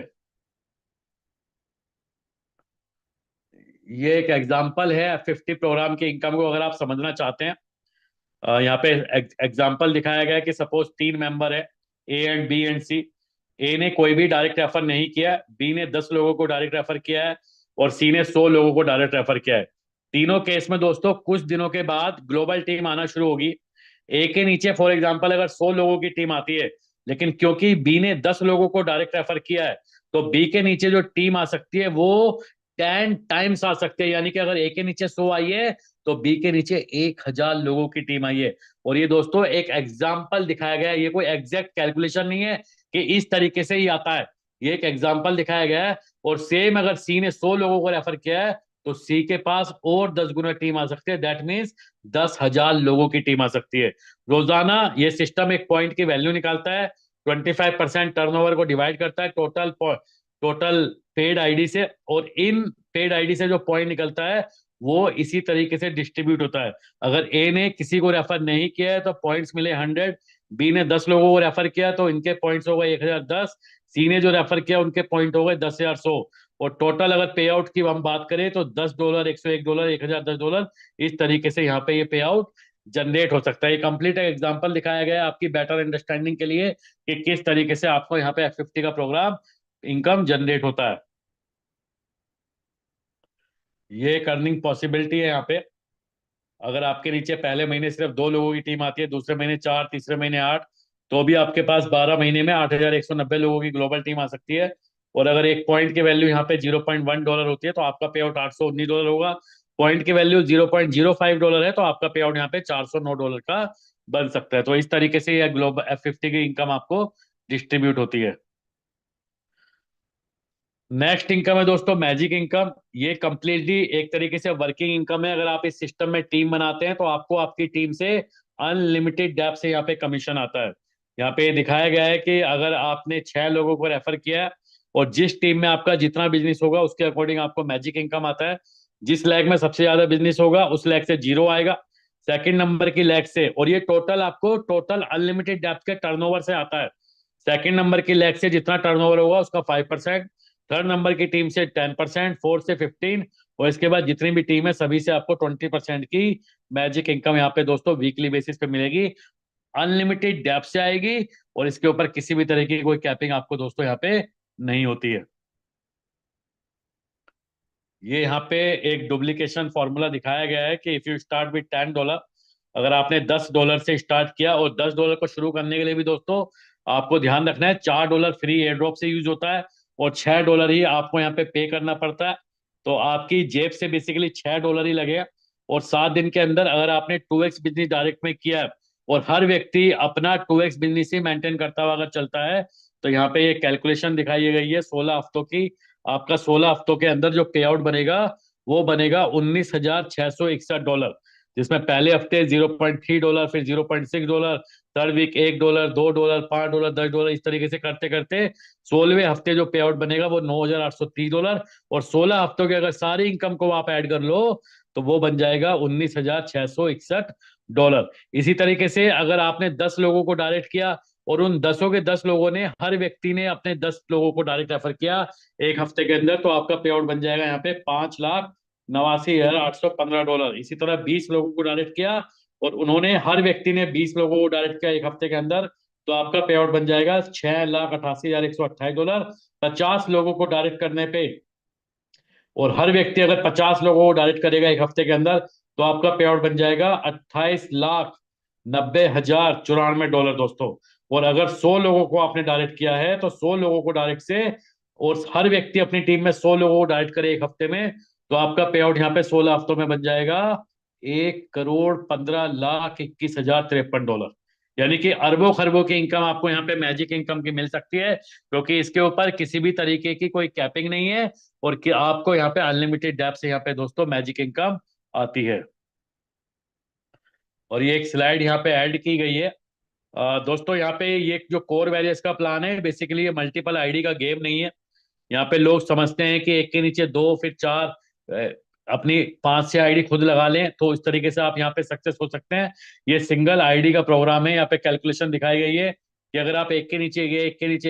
Speaker 3: ये एक एग्जांपल है F50 प्रोग्राम की इनकम को अगर आप समझना चाहते हैं। यहाँ पे एग्जांपल दिखाया गया है कि सपोज 3 मेंबर है, ए एंड बी एंड सी। ए ने कोई भी डायरेक्ट रेफर नहीं किया, बी ने 10 लोगों को डायरेक्ट रेफर किया है, और सी ने 100 लोगों को डायरेक्ट रेफर किया है। तीनों केस में दोस्तों कुछ दिनों के बाद ग्लोबल टीम आना शुरू होगी। ए के नीचे फॉर एग्जाम्पल अगर 100 लोगों की टीम आती है, लेकिन क्योंकि बी ने 10 लोगों को डायरेक्ट रेफर किया है, तो बी के नीचे जो टीम आ सकती है वो 10 टाइम्स आ सकती है। यानी कि अगर ए के नीचे 100 आई है तो बी के नीचे 1000 लोगों की टीम आई है। और ये दोस्तों एक एग्जाम्पल दिखाया गया है, ये कोई एग्जैक्ट कैलकुलेशन नहीं है कि इस तरीके से ही आता है, ये एक एग्जाम्पल दिखाया गया है। और सेम अगर सी ने 100 लोगों को रेफर किया है तो सी के पास और 10 गुना टीम आ सकती है, दैट मीन्स 10,000 लोगों की टीम आ सकती है। रोजाना ये सिस्टम एक पॉइंट की वैल्यू निकालता है, 25% टर्नओवर को डिवाइड करता है टोटल पेड आईडी से, और इन पेड आईडी से जो पॉइंट निकलता है वो इसी तरीके से डिस्ट्रीब्यूट होता है। अगर ए ने किसी को रेफर नहीं किया है तो पॉइंट्स मिले 100, बी ने 10 लोगों को रेफर किया तो इनके पॉइंट्स हो गए 1010, सी ने जो रेफर किया उनके पॉइंट हो गए 10,100। और टोटल अगर पे आउट की हम बात करें तो $10, $101, 1010, इस तरीके से यहाँ पे ये पे आउट जनरेट हो सकता है। ये कंप्लीट एग्जांपल दिखाया गया है आपकी बेटर अंडरस्टैंडिंग के लिए कि किस तरीके से आपको यहाँ पे F50 का प्रोग्राम इनकम जनरेट होता है। ये एक अर्निंग पॉसिबिलिटी है यहाँ पे। अगर आपके नीचे पहले महीने सिर्फ 2 लोगों की टीम आती है, दूसरे महीने 4, तीसरे महीने 8, तो भी आपके पास 12 महीने में 8,190 लोगों की ग्लोबल टीम आ सकती है। और अगर एक पॉइंट की वैल्यू यहाँ पे $0.1 होती है तो आपका पे आउट $819 होगा। पॉइंट की वैल्यू $0.05 है तो आपका पे आउट यहाँ पे $409 का बन सकता है। तो इस तरीके से यह ग्लोबल F50 की इनकम आपको डिस्ट्रीब्यूट होती है। नेक्स्ट इनकम है दोस्तों मैजिक इनकम। ये कंप्लीटली एक तरीके से वर्किंग इनकम है। अगर आप इस सिस्टम में टीम बनाते हैं तो आपको आपकी टीम से अनलिमिटेड डेप से यहाँ पे कमीशन आता है। यहाँ पे दिखाया गया है कि अगर आपने 6 लोगों को रेफर किया है और जिस टीम में आपका जितना बिजनेस होगा उसके अकॉर्डिंग आपको मैजिक इनकम आता है। जिस लैग में सबसे ज्यादा बिजनेस होगा उस लैग से 0 आएगा, सेकंड नंबर की लेग से, और ये टोटल आपको टोटल अनलिमिटेड डेप्थ के टर्नओवर से आता है। सेकंड नंबर की लेग से जितना टर्नओवर होगा उसका 5%, थर्ड नंबर की टीम से 10%, फोर्थ से 15, और इसके बाद जितनी भी टीम है सभी से आपको 20% की मैजिक इनकम यहाँ पे दोस्तों वीकली बेसिस पे मिलेगी। अनलिमिटेड डेप्थ से आएगी, और इसके ऊपर किसी भी तरह की कोई कैपिंग आपको दोस्तों यहाँ पे नहीं होती है। ये यहाँ पे एक डुप्लीकेशन फॉर्मूला दिखाया गया है कि इफ यू स्टार्ट विद $10, अगर आपने $10 से स्टार्ट किया, और $10 को शुरू करने के लिए भी दोस्तों आपको ध्यान रखना है $4 फ्री एयर ड्रॉप से यूज होता है, और $6 ही आपको यहाँ पे पे करना पड़ता है। तो आपकी जेब से बेसिकली $6 ही लगेगा। और 7 दिन के अंदर अगर आपने 2x बिजनेस डायरेक्ट में किया है, और हर व्यक्ति अपना 2x बिजनेस ही मेंटेन करता हुआ अगर चलता है, तो यहाँ पे ये कैलकुलेशन दिखाई गई है 16 हफ्तों की। आपका 16 हफ्तों के अंदर जो पे आउट बनेगा वो बनेगा $19,661, जिसमें पहले हफ्ते $0.3, फिर $0.6, थर्ड वीक $1, $2, $5, $10, इस तरीके से करते करते 16वें हफ्ते जो पे आउट बनेगा वो $9,830, और 16 हफ्तों के अगर सारी इनकम को आप ऐड कर लो तो वो बन जाएगा $19,661। इसी तरीके से अगर आपने 10 लोगों को डायरेक्ट किया, और उन 10 लोगों ने, हर व्यक्ति ने अपने 10 लोगों को डायरेक्ट रेफर किया एक हफ्ते के अंदर, तो आपका पे आउट बन जाएगा यहाँ पे $5,89,815। इसी तरह 20 लोगों को डायरेक्ट किया, और उन्होंने, हर व्यक्ति ने 20 लोगों को डायरेक्ट किया एक हफ्ते के अंदर, तो आपका पे आउट बन जाएगा $6,88,128। 50 लोगों को डायरेक्ट करने पे, और हर व्यक्ति अगर 50 लोगों को डायरेक्ट करेगा एक हफ्ते के अंदर, तो आपका पे आउट बन जाएगा $28,90,094 दोस्तों। और अगर 100 लोगों को आपने डायरेक्ट किया है, तो 100 लोगों को डायरेक्ट से, और हर व्यक्ति अपनी टीम में 100 लोगों को डायरेक्ट करे एक हफ्ते में, तो आपका पे आउट यहाँ पे 16 हफ्तों में बन जाएगा $1,15,21,053। यानी कि अरबों खरबों की इनकम आपको यहाँ पे मैजिक इनकम की मिल सकती है, क्योंकि इसके ऊपर किसी भी तरीके की कोई कैपिंग नहीं है, और कि आपको यहाँ पे अनलिमिटेड डेप्थ से यहाँ पे दोस्तों मैजिक इनकम आती है। और ये एक स्लाइड यहाँ पे ऐड की गई है। दोस्तों यहाँ पे ये जो कोर वैरियर्स का प्लान है, बेसिकली ये मल्टीपल आईडी का गेम नहीं है। यहाँ पे लोग समझते हैं कि एक के नीचे दो, फिर चार, अपनी 5-6 आईडी खुद लगा लें तो इस तरीके से आप यहाँ पे सक्सेस हो सकते हैं। ये सिंगल आईडी का प्रोग्राम है। यहाँ पे कैलकुलेशन दिखाई गई है कि अगर आप एक के नीचे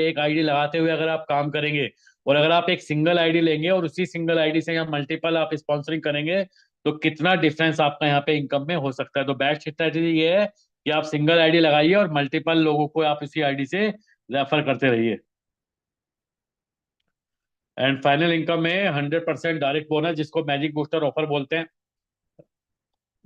Speaker 3: एक आईडी लगाते हुए अगर आप काम करेंगे, और अगर आप एक सिंगल आईडी लेंगे और उसी सिंगल आईडी से यहाँ मल्टीपल आप स्पॉन्सरिंग करेंगे, तो कितना डिफरेंस आपका यहाँ पे इनकम में हो सकता है। तो बेस्ट स्ट्रेटेजी ये है कि आप सिंगल आईडी लगाइए और मल्टीपल लोगों को आप इसी आईडी से रेफर करते रहिए। एंड फाइनल इनकम में 100% डायरेक्ट बोनस, जिसको मैजिक बूस्टर ऑफर बोलते हैं।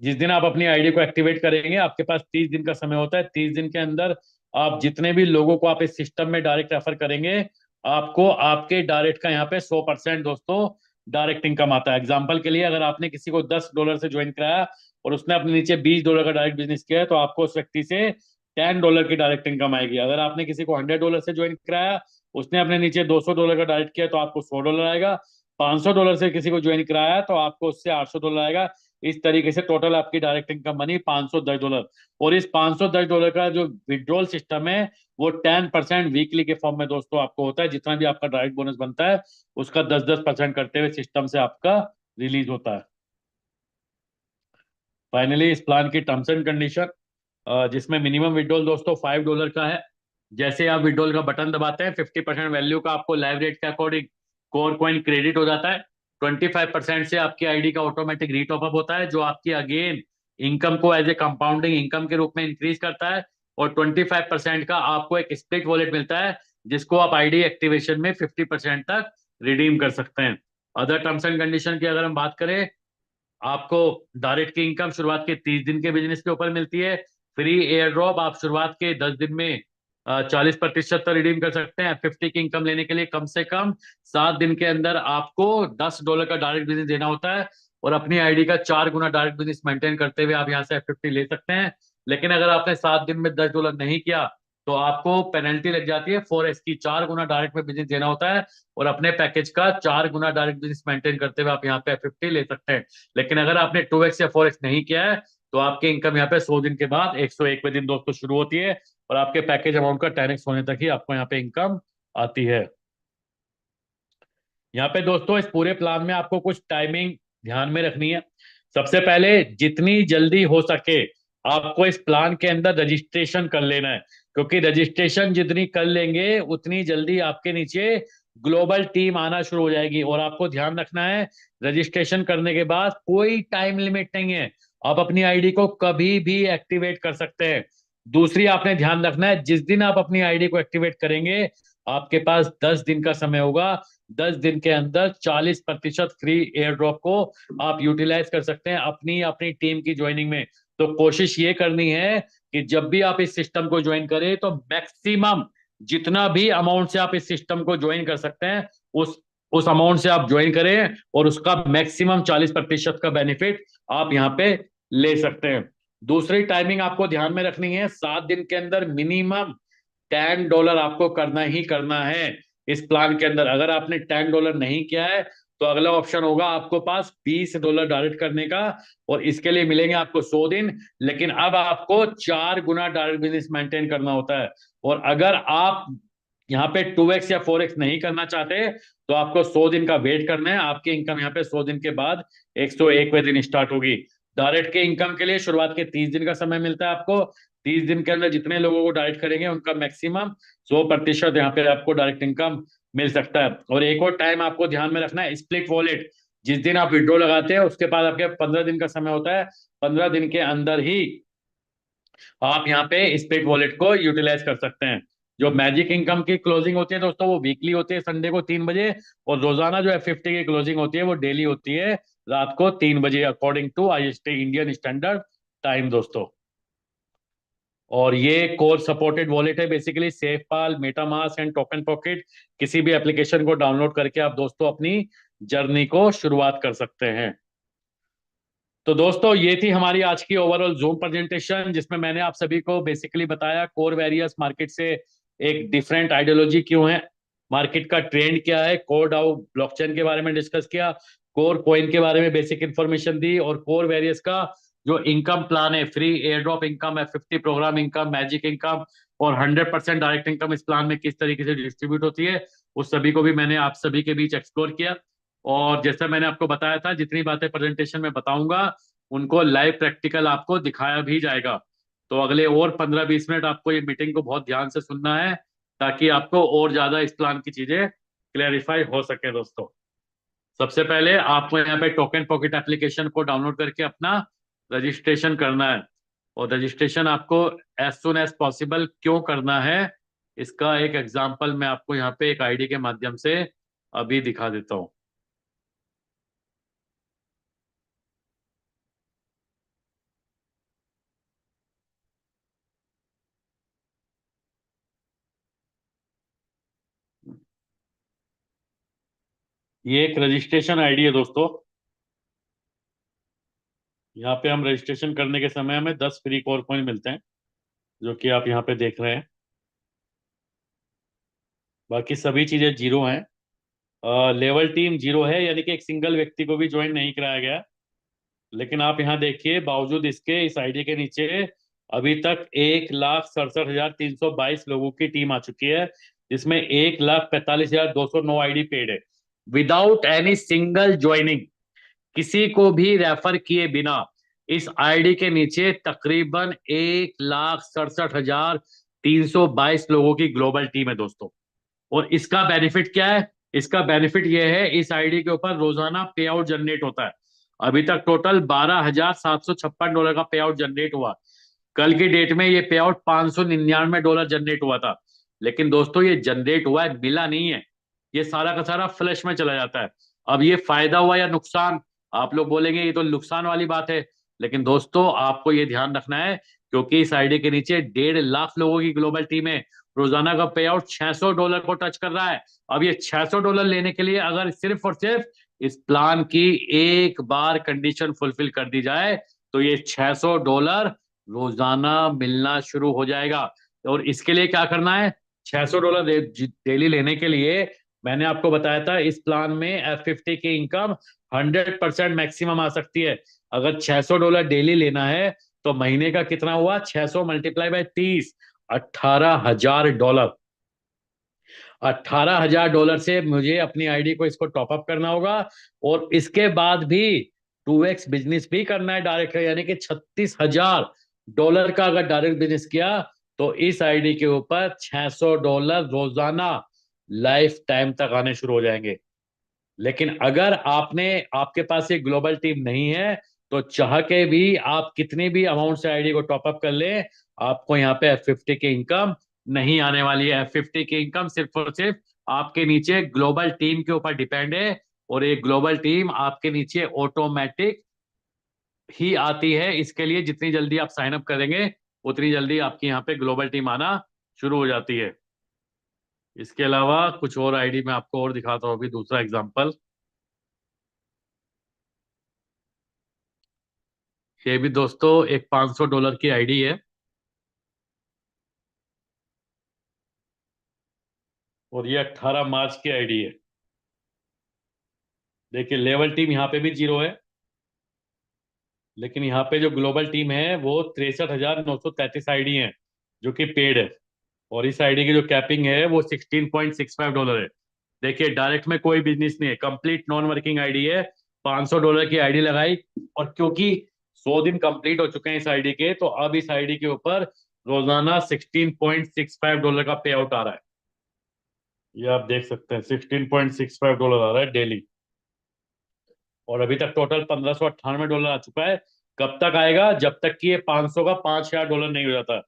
Speaker 3: जिस दिन आप अपनी आईडी को एक्टिवेट करेंगे, आपके पास 30 दिन का समय होता है। 30 दिन के अंदर आप जितने भी लोगों को आप इस सिस्टम में डायरेक्ट रेफर करेंगे, आपको आपके डायरेक्ट का यहाँ पे 100% दोस्तों डायरेक्ट इनकम आता है। एग्जाम्पल के लिए, अगर आपने किसी को $10 से ज्वाइन कराया और उसने अपने नीचे $20 का डायरेक्ट बिजनेस किया है, तो आपको उस व्यक्ति से $10 की डायरेक्ट इनकम आएगी। अगर आपने किसी को $100 से ज्वाइन कराया, उसने अपने नीचे $200 का डायरेक्ट किया, तो आपको $100 आएगा। $500 से किसी को ज्वाइन कराया, तो आपको उससे $800 आएगा। इस तरीके से टोटल आपकी डायरेक्ट इनकम बनी $510। और इस $510 का जो विड्रॉल सिस्टम है, वो 10% वीकली के फॉर्म में दोस्तों आपको होता है। जितना भी आपका डायरेक्ट बोनस बनता है, उसका 10-10% करते हुए सिस्टम से आपका रिलीज होता है। फाइनली इस प्लान की टर्म्स एंड कंडीशन, जिसमें मिनिमम विड्रॉल दोस्तों $5 का है। जैसे आप विड्रॉल का बटन दबाते हैं, 50% वैल्यू का आपको लाइव रेट के अकॉर्डिंग कोर कॉइन क्रेडिट हो जाता है। 25% से आपकी आईडी का ऑटोमेटिक रीटॉप अप होता है, जो आपकी अगेन इनकम को एज ए कंपाउंडिंग इनकम के रूप में इंक्रीज करता है। और 25% का आपको एक स्प्लिट वॉलेट मिलता है, जिसको आप आईडी एक्टिवेशन में 50% तक रिडीम कर सकते हैं। अदर टर्म्स एंड कंडीशन की अगर हम बात करें, आपको डायरेक्ट की इनकम शुरुआत के 30 दिन के बिजनेस के ऊपर मिलती है। फ्री एयर ड्रॉप आप शुरुआत के 10 दिन में 40% तक रिडीम कर सकते हैं। 50 की इनकम लेने के लिए कम से कम 7 दिन के अंदर आपको $10 का डायरेक्ट बिजनेस देना होता है, और अपनी आईडी का 4 गुना डायरेक्ट बिजनेस मेंटेन करते हुए आप यहाँ से 50 ले सकते हैं। लेकिन अगर आपने 7 दिन में $10 नहीं किया, तो आपको पेनल्टी लग जाती है 4x की। 4 गुना डायरेक्ट में बिजनेस देना होता है, और अपने पैकेज का 4 गुना डायरेक्ट बिजनेस मेंटेन करते हुए आप यहाँ पे 50 ले सकते हैं। लेकिन अगर आपने 2x या 4x नहीं किया है, तो आपकी इनकम यहाँ पे 100 दिन के बाद 101वें दिन दोस्तों शुरू होती है, और आपके पैकेज अमाउंट का 10x होने तक ही आपको यहाँ पे इनकम आती है। यहाँ पे दोस्तों इस पूरे प्लान में आपको कुछ टाइमिंग ध्यान में रखनी है। सबसे पहले जितनी जल्दी हो सके आपको इस प्लान के अंदर रजिस्ट्रेशन कर लेना है, क्योंकि रजिस्ट्रेशन जितनी कर लेंगे उतनी जल्दी आपके नीचे ग्लोबल टीम आना शुरू हो जाएगी। और आपको ध्यान रखना है, रजिस्ट्रेशन करने के बाद कोई टाइम लिमिट नहीं है, आप अपनी आईडी को कभी भी एक्टिवेट कर सकते हैं। दूसरी आपने ध्यान रखना है, जिस दिन आप अपनी आईडी को एक्टिवेट करेंगे आपके पास 10 दिन का समय होगा। 10 दिन के अंदर 40% फ्री एयर ड्रॉप को आप यूटिलाइज कर सकते हैं अपनी अपनी टीम की ज्वाइनिंग में। तो कोशिश ये करनी है कि जब भी आप इस सिस्टम को ज्वाइन करें तो मैक्सिमम जितना भी अमाउंट से आप इस सिस्टम को ज्वाइन कर सकते हैं उस अमाउंट से आप ज्वाइन करें, और उसका मैक्सिमम 40% का बेनिफिट आप यहाँ पे ले सकते हैं। दूसरी टाइमिंग आपको ध्यान में रखनी है, 7 दिन के अंदर मिनिमम $10 आपको करना ही करना है इस प्लान के अंदर। अगर आपने $10 नहीं किया है तो अगला ऑप्शन होगा आपको पास $20 डायरेक्ट करने का, और इसके लिए मिलेंगे आपको 100 दिन। लेकिन अब आपको 4 गुना डायरेक्ट बिजनेस मेंटेन करना होता है, और अगर आप यहाँ पे 2x या 4x नहीं करना चाहते तो आपको 100 दिन का वेट करना है। आपकी इनकम यहाँ पे 100 दिन के बाद 101वें दिन स्टार्ट होगी। डायरेक्ट के इनकम के लिए शुरुआत के 30 दिन का समय मिलता है आपको। 30 दिन के अंदर जितने लोगों को डायरेक्ट करेंगे उनका मैक्सिमम 100% यहाँ पे आपको डायरेक्ट इनकम मिल सकता है। और एक और टाइम आपको ध्यान में रखना है, स्प्लिट वॉलेट। जिस दिन आप विड्रॉ लगाते हैं उसके बाद आपके 15 दिन का समय होता है। 15 दिन के अंदर ही आप यहाँ पे स्प्लिट वॉलेट को यूटिलाइज कर सकते हैं। जो मैजिक इनकम की क्लोजिंग होती है दोस्तों वो वीकली होती है संडे को 3 बजे, और रोजाना जो F50 की क्लोजिंग होती है वो डेली होती है रात को 3 बजे according to IST Indian standard time दोस्तों। और ये कोर सपोर्टेड वॉलेट है basically. SafePal, MetaMask and Token Pocket किसी भी एप्लीकेशन को डाउनलोड करके आप दोस्तों अपनी जर्नी को शुरुआत कर सकते हैं। तो दोस्तों ये थी हमारी आज की ओवरऑल जूम प्रेजेंटेशन, जिसमें मैंने आप सभी को बेसिकली बताया कोर वेरियस मार्केट से एक डिफरेंट आइडियोलॉजी क्यों है, मार्केट का ट्रेंड क्या है, कोर डाउ ब्लॉकचेन के बारे में डिस्कस किया, कोर कॉइन के बारे में बेसिक इंफॉर्मेशन दी, और कोर वेरियस का जो इनकम प्लान है, free air drop income, F50 program income, magic income और 100% डायरेक्ट इनकम इस प्लान में किस तरीके से डिस्ट्रीब्यूट होती है, उस सभी को भी मैंने आप सभी के बीच एक्सप्लोर किया। और जैसा मैंने आपको बताया था, जितनी बातें प्रेजेंटेशन में बताऊंगा उनको लाइव प्रैक्टिकल आपको दिखाया भी जाएगा। तो अगले और 15-20 मिनट आपको ये मीटिंग को बहुत ध्यान से सुनना है, ताकि आपको और ज्यादा इस प्लान की चीजें क्लैरिफाई हो सके दोस्तों। सबसे पहले आपको यहाँ पे टोकन पॉकेट एप्लीकेशन को डाउनलोड करके अपना रजिस्ट्रेशन करना है। और रजिस्ट्रेशन आपको एज सुन एज पॉसिबल क्यों करना है, इसका एक एग्जांपल मैं आपको यहाँ पे एक आईडी के माध्यम से अभी दिखा देता हूँ। ये एक रजिस्ट्रेशन आईडी है दोस्तों। यहाँ पे हम रजिस्ट्रेशन करने के समय हमें 10 फ्री कोर कॉइन मिलते हैं, जो कि आप यहाँ पे देख रहे हैं। बाकी सभी चीजें जीरो हैं। लेवल टीम जीरो है, यानी कि एक सिंगल व्यक्ति को भी ज्वाइन नहीं कराया गया। लेकिन आप यहाँ देखिए, बावजूद इसके इस आईडी के नीचे अभी तक 1,67,322 लोगों की टीम आ चुकी है, जिसमें 1,45,209 आईडी पेड है विदाउट एनी सिंगल ज्वाइनिंग। किसी को भी रेफर किए बिना इस आईडी के नीचे तकरीबन 1,67,322 लोगों की ग्लोबल टीम है दोस्तों। और इसका बेनिफिट क्या है? इसका बेनिफिट यह है, इस आईडी के ऊपर रोजाना पे आउट जनरेट होता है। अभी तक टोटल $12,756 का पे आउट जनरेट हुआ। कल की डेट में ये पे आउट $599 जनरेट हुआ था। लेकिन दोस्तों ये जनरेट हुआ है, मिला नहीं है। ये सारा का सारा फ्लैश में चला जाता है। अब ये फायदा हुआ या नुकसान, आप लोग बोलेंगे ये तो नुकसान वाली बात है। लेकिन दोस्तों आपको ये ध्यान रखना है, क्योंकि इस आईडी के नीचे 1.5 लाख लोगों की ग्लोबल टीम है। रोजाना का पे आउट $600 को टच कर रहा है। अब ये $600 लेने के लिए अगर सिर्फ और सिर्फ इस प्लान की एक बार कंडीशन फुलफिल कर दी जाए तो ये $600 रोजाना मिलना शुरू हो जाएगा। और इसके लिए क्या करना है? $600 डेली लेने के लिए मैंने आपको बताया था, इस प्लान में F50 की इनकम 100% मैक्सिमम आ सकती है। अगर $600 डेली लेना है तो महीने का कितना हुआ? 600 मल्टीप्लाई बाय 30, $18,000। $18,000 से मुझे अपनी आईडी को इसको टॉपअप करना होगा। और इसके बाद भी 2x बिजनेस भी करना है डायरेक्ट, यानी कि $36,000 का अगर डायरेक्ट बिजनेस किया तो इस आईडी के ऊपर $600 रोजाना लाइफ टाइम तक आने शुरू हो जाएंगे। लेकिन अगर आपके पास एक ग्लोबल टीम नहीं है तो चाह के भी आप कितनी भी अमाउंट से आईडी को टॉपअप कर ले, आपको यहाँ पे F50 की इनकम नहीं आने वाली है। F50 की इनकम सिर्फ और सिर्फ आपके नीचे ग्लोबल टीम के ऊपर डिपेंड है, और एक ग्लोबल टीम आपके नीचे ऑटोमेटिक ही आती है। इसके लिए जितनी जल्दी आप साइन अप करेंगे उतनी जल्दी आपकी यहाँ पे ग्लोबल टीम आना शुरू हो जाती है। इसके अलावा कुछ और आईडी मैं आपको और दिखाता हूँ। अभी दूसरा एग्जांपल, ये भी दोस्तों एक $500 की आईडी है, और ये 18 मार्च की आईडी है। देखिए लेवल टीम यहाँ पे भी 0 है, लेकिन यहाँ पे जो ग्लोबल टीम है वो 63,933 आईडी है जो कि पेड है, और इस आईडी की जो कैपिंग है वो $16.65 है। देखिए डायरेक्ट में कोई बिजनेस नहीं है, कंप्लीट नॉन वर्किंग आईडी है। $500 की आईडी लगाई, और क्योंकि 100 दिन कंप्लीट हो चुके हैं इस आईडी के, तो अब इस आईडी के ऊपर रोजाना $16.65 का पे आउट आ रहा है। ये आप देख सकते हैं $16.65 आ रहा है डेली, और अभी तक टोटल $1,598 आ चुका है। कब तक आएगा? जब तक कि ये 500 का $5,000 नहीं हो जाता।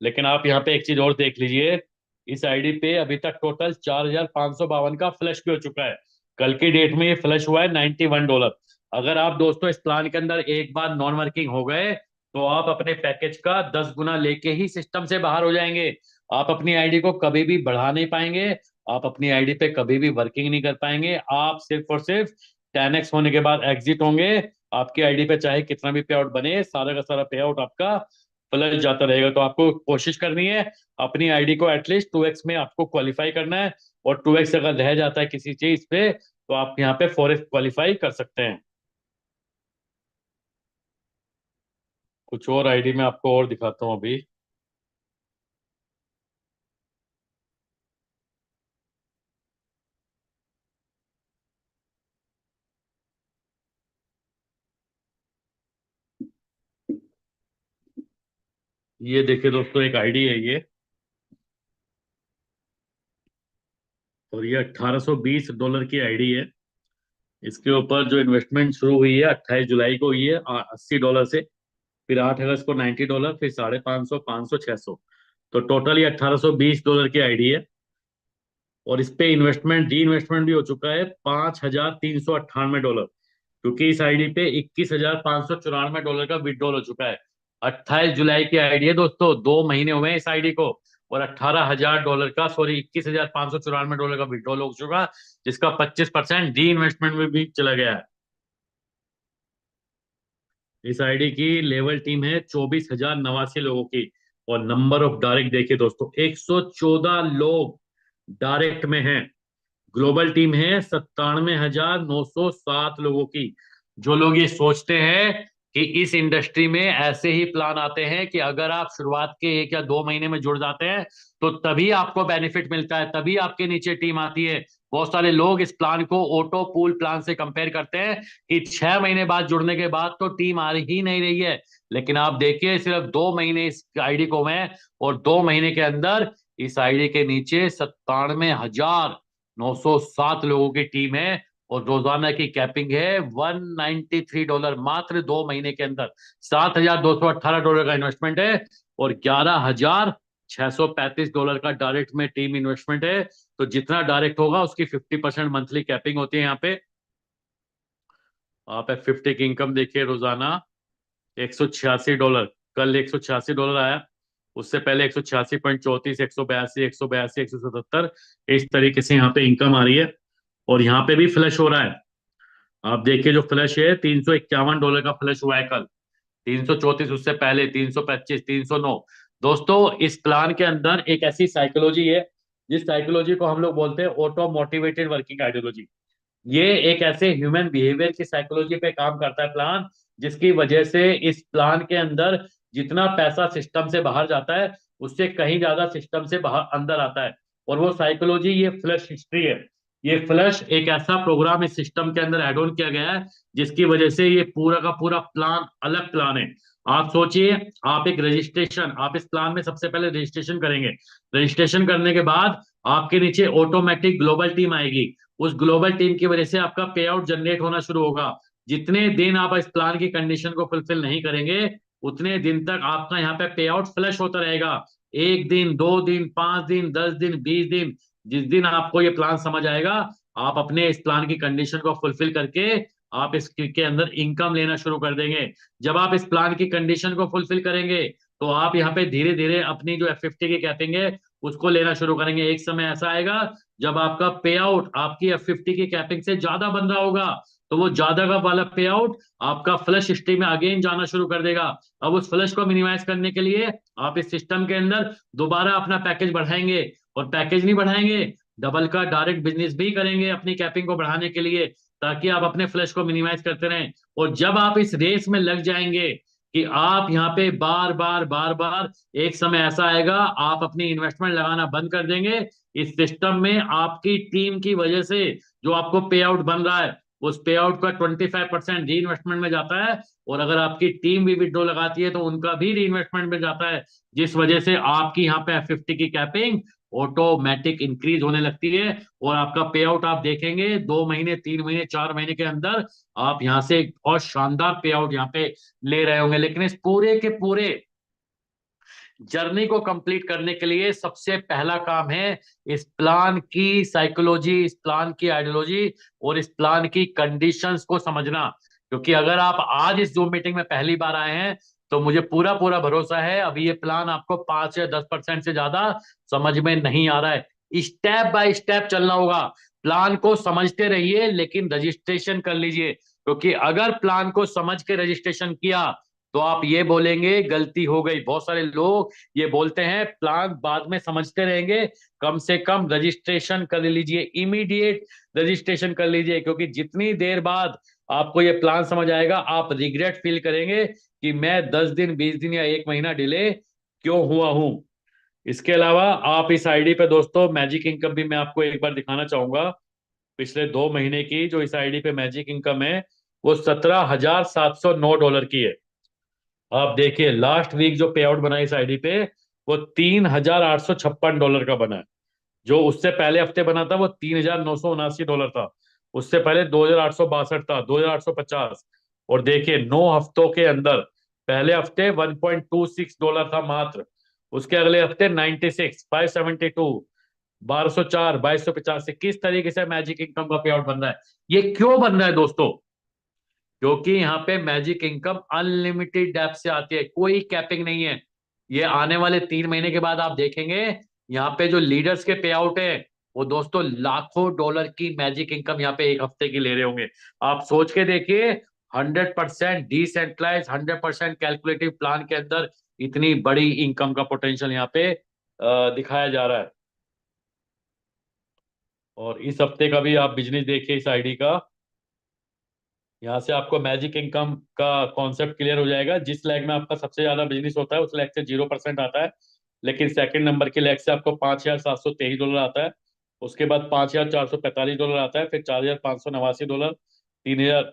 Speaker 3: लेकिन आप यहाँ पे एक चीज और देख लीजिए, इस आईडी पे अभी तक टोटल 4,552 का फ्लश भी हो चुका है। कल की डेट में ये फ्लश हुआ है $91। अगर आप दोस्तों इस प्लान के अंदर एक बार नॉन वर्किंग हो गए तो आप अपने पैकेज का 10 गुना लेके ही सिस्टम से बाहर हो जाएंगे। आप अपनी आईडी को कभी भी बढ़ा नहीं पाएंगे, आप अपनी आईडी पे कभी भी वर्किंग नहीं कर पाएंगे। आप सिर्फ और सिर्फ 10x होने के बाद एग्जिट होंगे। आपकी आईडी पे चाहे कितना भी पे आउट बने, सारा का सारा पे आउट आपका फ्लश जाता रहेगा। तो आपको कोशिश करनी है अपनी आईडी को एटलीस्ट 2x में आपको क्वालिफाई करना है, और 2x अगर रह जाता है किसी चीज पे तो आप यहाँ पे 4x क्वालिफाई कर सकते हैं। कुछ और आईडी में आपको और दिखाता हूँ अभी। ये देखिए दोस्तों एक आईडी है ये, और ये $1,820 की आईडी है। इसके ऊपर जो इन्वेस्टमेंट शुरू हुई है 28 जुलाई को हुई है $80 से, फिर 8 अगस्त को $90, फिर 550, 500, 600, तो टोटल ये $1,820 की आईडी है। और इस पे इन्वेस्टमेंट री इन्वेस्टमेंट भी हो चुका है $5,398, क्योंकि इस आईडी पे $21,594 का विड्रॉल हो चुका है। 28 जुलाई की आईडी है दोस्तों, 2 महीने हुए हैं इस आईडी को, और $18,000 का, सॉरी, $21,594 का विड्रॉल हो चुका, जिसका 25% री इन्वेस्टमेंट में भी चला गया है। इस आईडी की लेवल टीम है 24,089 लोगों की, और नंबर ऑफ डायरेक्ट देखिए दोस्तों 114 लोग डायरेक्ट में हैं। ग्लोबल टीम है 97,907 लोगों की। जो लोग ये सोचते हैं कि इस इंडस्ट्री में ऐसे ही प्लान आते हैं कि अगर आप शुरुआत के 1 या 2 महीने में जुड़ जाते हैं तो तभी आपको बेनिफिट मिलता है, तभी आपके नीचे टीम आती है। बहुत सारे लोग इस प्लान को ऑटो पूल प्लान से कंपेयर करते हैं कि 6 महीने बाद जुड़ने के बाद तो टीम आ ही नहीं रही है। लेकिन आप देखिए सिर्फ 2 महीने इस आईडी को हैं, और 2 महीने के अंदर इस आईडी के नीचे 97,907 लोगों की टीम है, और रोजाना की कैपिंग है $193, मात्र 2 महीने के अंदर। $7,218 का इन्वेस्टमेंट है, और $11,635 का डायरेक्ट में टीम इन्वेस्टमेंट है। तो जितना डायरेक्ट होगा उसकी 50% मंथली कैपिंग होती है यहाँ पे। आप F50 की इनकम देखिए रोजाना $186, कल $186 आया, उससे पहले 186.34, 182, 182, 177, इस तरीके से यहाँ पे इनकम आ रही है। और यहाँ पे भी फ्लश हो रहा है। आप देखिए जो फ्लश है $351 का फ्लश हुआ है कल, 334 उससे पहले, 325, 309। दोस्तों इस प्लान के अंदर एक ऐसी साइकोलॉजी है जिस साइकोलॉजी को हम लोग बोलते हैं ऑटो मोटिवेटेड वर्किंग आइडियोलॉजी। ये एक ऐसे ह्यूमन बिहेवियर की साइकोलॉजी पे काम करता है प्लान, जिसकी वजह से इस प्लान के अंदर जितना पैसा सिस्टम से बाहर जाता है उससे कहीं ज्यादा सिस्टम से बाहर अंदर आता है। और वो साइकोलॉजी ये फ्लश हिस्ट्री है। ये फ्लश एक ऐसा प्रोग्राम इस सिस्टम के अंदर ऐड ऑन किया गया है जिसकी वजह से ये पूरा का पूरा प्लान अलग प्लान है। आप सोचिए, आप एक रजिस्ट्रेशन, आप इस प्लान में सबसे पहले रजिस्ट्रेशन करेंगे। रजिस्ट्रेशन करने के बाद आपके नीचे ऑटोमेटिक ग्लोबल टीम आएगी। उस ग्लोबल टीम की वजह से आपका पे आउट जनरेट होना शुरू होगा। जितने दिन आप इस प्लान की कंडीशन को फुलफिल नहीं करेंगे, उतने दिन तक आपका यहाँ पे पे आउट फ्लश होता रहेगा। 1 दिन, 2 दिन, 5 दिन, 10 दिन, 20 दिन, जिस दिन आपको ये प्लान समझ आएगा, आप अपने इस प्लान की कंडीशन को फुलफिल करके आप इसके अंदर इनकम लेना शुरू कर देंगे। जब आप इस प्लान की कंडीशन को फुलफिल करेंगे, तो आप यहाँ पे धीरे धीरे अपनी जो F50 की कैपिंग है उसको लेना शुरू करेंगे। एक समय ऐसा आएगा जब आपका पे आउट आपकी F50 की कैपिंग से ज्यादा बन रहा होगा, तो वो ज्यादा का वाला पे आउट आपका फ्लश हिस्ट्री में अगेन जाना शुरू कर देगा। अब उस फ्लश को मिनिमाइज करने के लिए आप इस सिस्टम के अंदर दोबारा अपना पैकेज बढ़ाएंगे, और पैकेज नहीं बढ़ाएंगे, डबल का डायरेक्ट बिजनेस भी करेंगे अपनी कैपिंग को बढ़ाने के लिए, ताकि आप अपने फ्लश को मिनिमाइज करते रहें। और जब आप इस रेस में लग जाएंगे कि आप यहाँ पे बार बार बार बार, एक समय ऐसा आएगा आप अपनी इन्वेस्टमेंट लगाना बंद कर देंगे। इस सिस्टम में आपकी टीम की वजह से जो आपको पे आउट बन रहा है, उस पे आउट का 25% री इन्वेस्टमेंट में जाता है। और अगर आपकी टीम भी विड्रॉ लगाती है तो उनका भी री इन्वेस्टमेंट में जाता है, जिस वजह से आपकी यहाँ पे F50 की कैपिंग ऑटोमेटिक इंक्रीज होने लगती है। और आपका पे आउट आप देखेंगे 2 महीने, 3 महीने, 4 महीने के अंदर आप यहाँ से एक बहुत शानदार पे आउट यहाँ पे ले रहे होंगे। लेकिन इस पूरे के पूरे जर्नी को कंप्लीट करने के लिए सबसे पहला काम है इस प्लान की साइकोलॉजी, इस प्लान की आइडियोलॉजी और इस प्लान की कंडीशंस को समझना। क्योंकि अगर आप आज इस जूम मीटिंग में पहली बार आए हैं, तो मुझे पूरा पूरा भरोसा है अभी ये प्लान आपको 5 या 10% से ज्यादा समझ में नहीं आ रहा है। स्टेप बाय स्टेप चलना होगा। प्लान को समझते रहिए लेकिन रजिस्ट्रेशन कर लीजिए, क्योंकि अगर प्लान को समझ के रजिस्ट्रेशन किया तो आप ये बोलेंगे गलती हो गई। बहुत सारे लोग ये बोलते हैं प्लान बाद में समझते रहेंगे। कम से कम रजिस्ट्रेशन कर लीजिए, इमीडिएट रजिस्ट्रेशन कर लीजिए, क्योंकि जितनी देर बाद आपको ये प्लान समझ आएगा आप रिग्रेट फील करेंगे कि मैं 10 दिन, 20 दिन या 1 महीना डिले क्यों हुआ हूं। इसके अलावा आप इस आईडी पे दोस्तों मैजिक इनकम भी मैं आपको एक बार दिखाना चाहूंगा। पिछले 2 महीने की जो इस आईडी पे मैजिक इनकम है, वो $17,709 की है। आप देखिए लास्ट वीक जो पे आउट बना है इस आईडी पे, वो $3,856 का बना है। जो उससे पहले हफ्ते बना था वो $3,979 था। उससे पहले 2,862 था, 2,850। और देखिए 9 हफ्तों के अंदर पहले हफ्ते $1.26 था मात्र, उसके अगले हफ्ते 96, 572, 1,204, 2,285। किस तरीके से मैजिक इनकम का पे आउट बन रहा है, ये क्यों बन रहा है दोस्तों? क्योंकि यहाँ पे मैजिक इनकम अनलिमिटेड डेप्थ से आती है, कोई कैपिंग नहीं है। ये आने वाले 3 महीने के बाद आप देखेंगे यहाँ पे जो लीडर्स के पे आउट है, वो दोस्तों लाखों डॉलर की मैजिक इनकम यहाँ पे एक हफ्ते की ले रहे होंगे। आप सोच के देखिए, 100% डिसेंट्रलाइज, 100% कैलकुलेटिव प्लान के अंदर इतनी बड़ी इनकम का पोटेंशियल यहाँ पे दिखाया जा रहा है। और इस हफ्ते का भी आप बिजनेस देखिए इस आईडी का। यहाँ से आपको मैजिक इनकम का कॉन्सेप्ट क्लियर हो जाएगा। जिस लेग में आपका सबसे ज्यादा बिजनेस होता है उस लेग से 0% आता है, लेकिन सेकंड नंबर के लेग से आपको $5,723 आता है। उसके बाद $5,445 आता है, फिर $4,589, 3,000,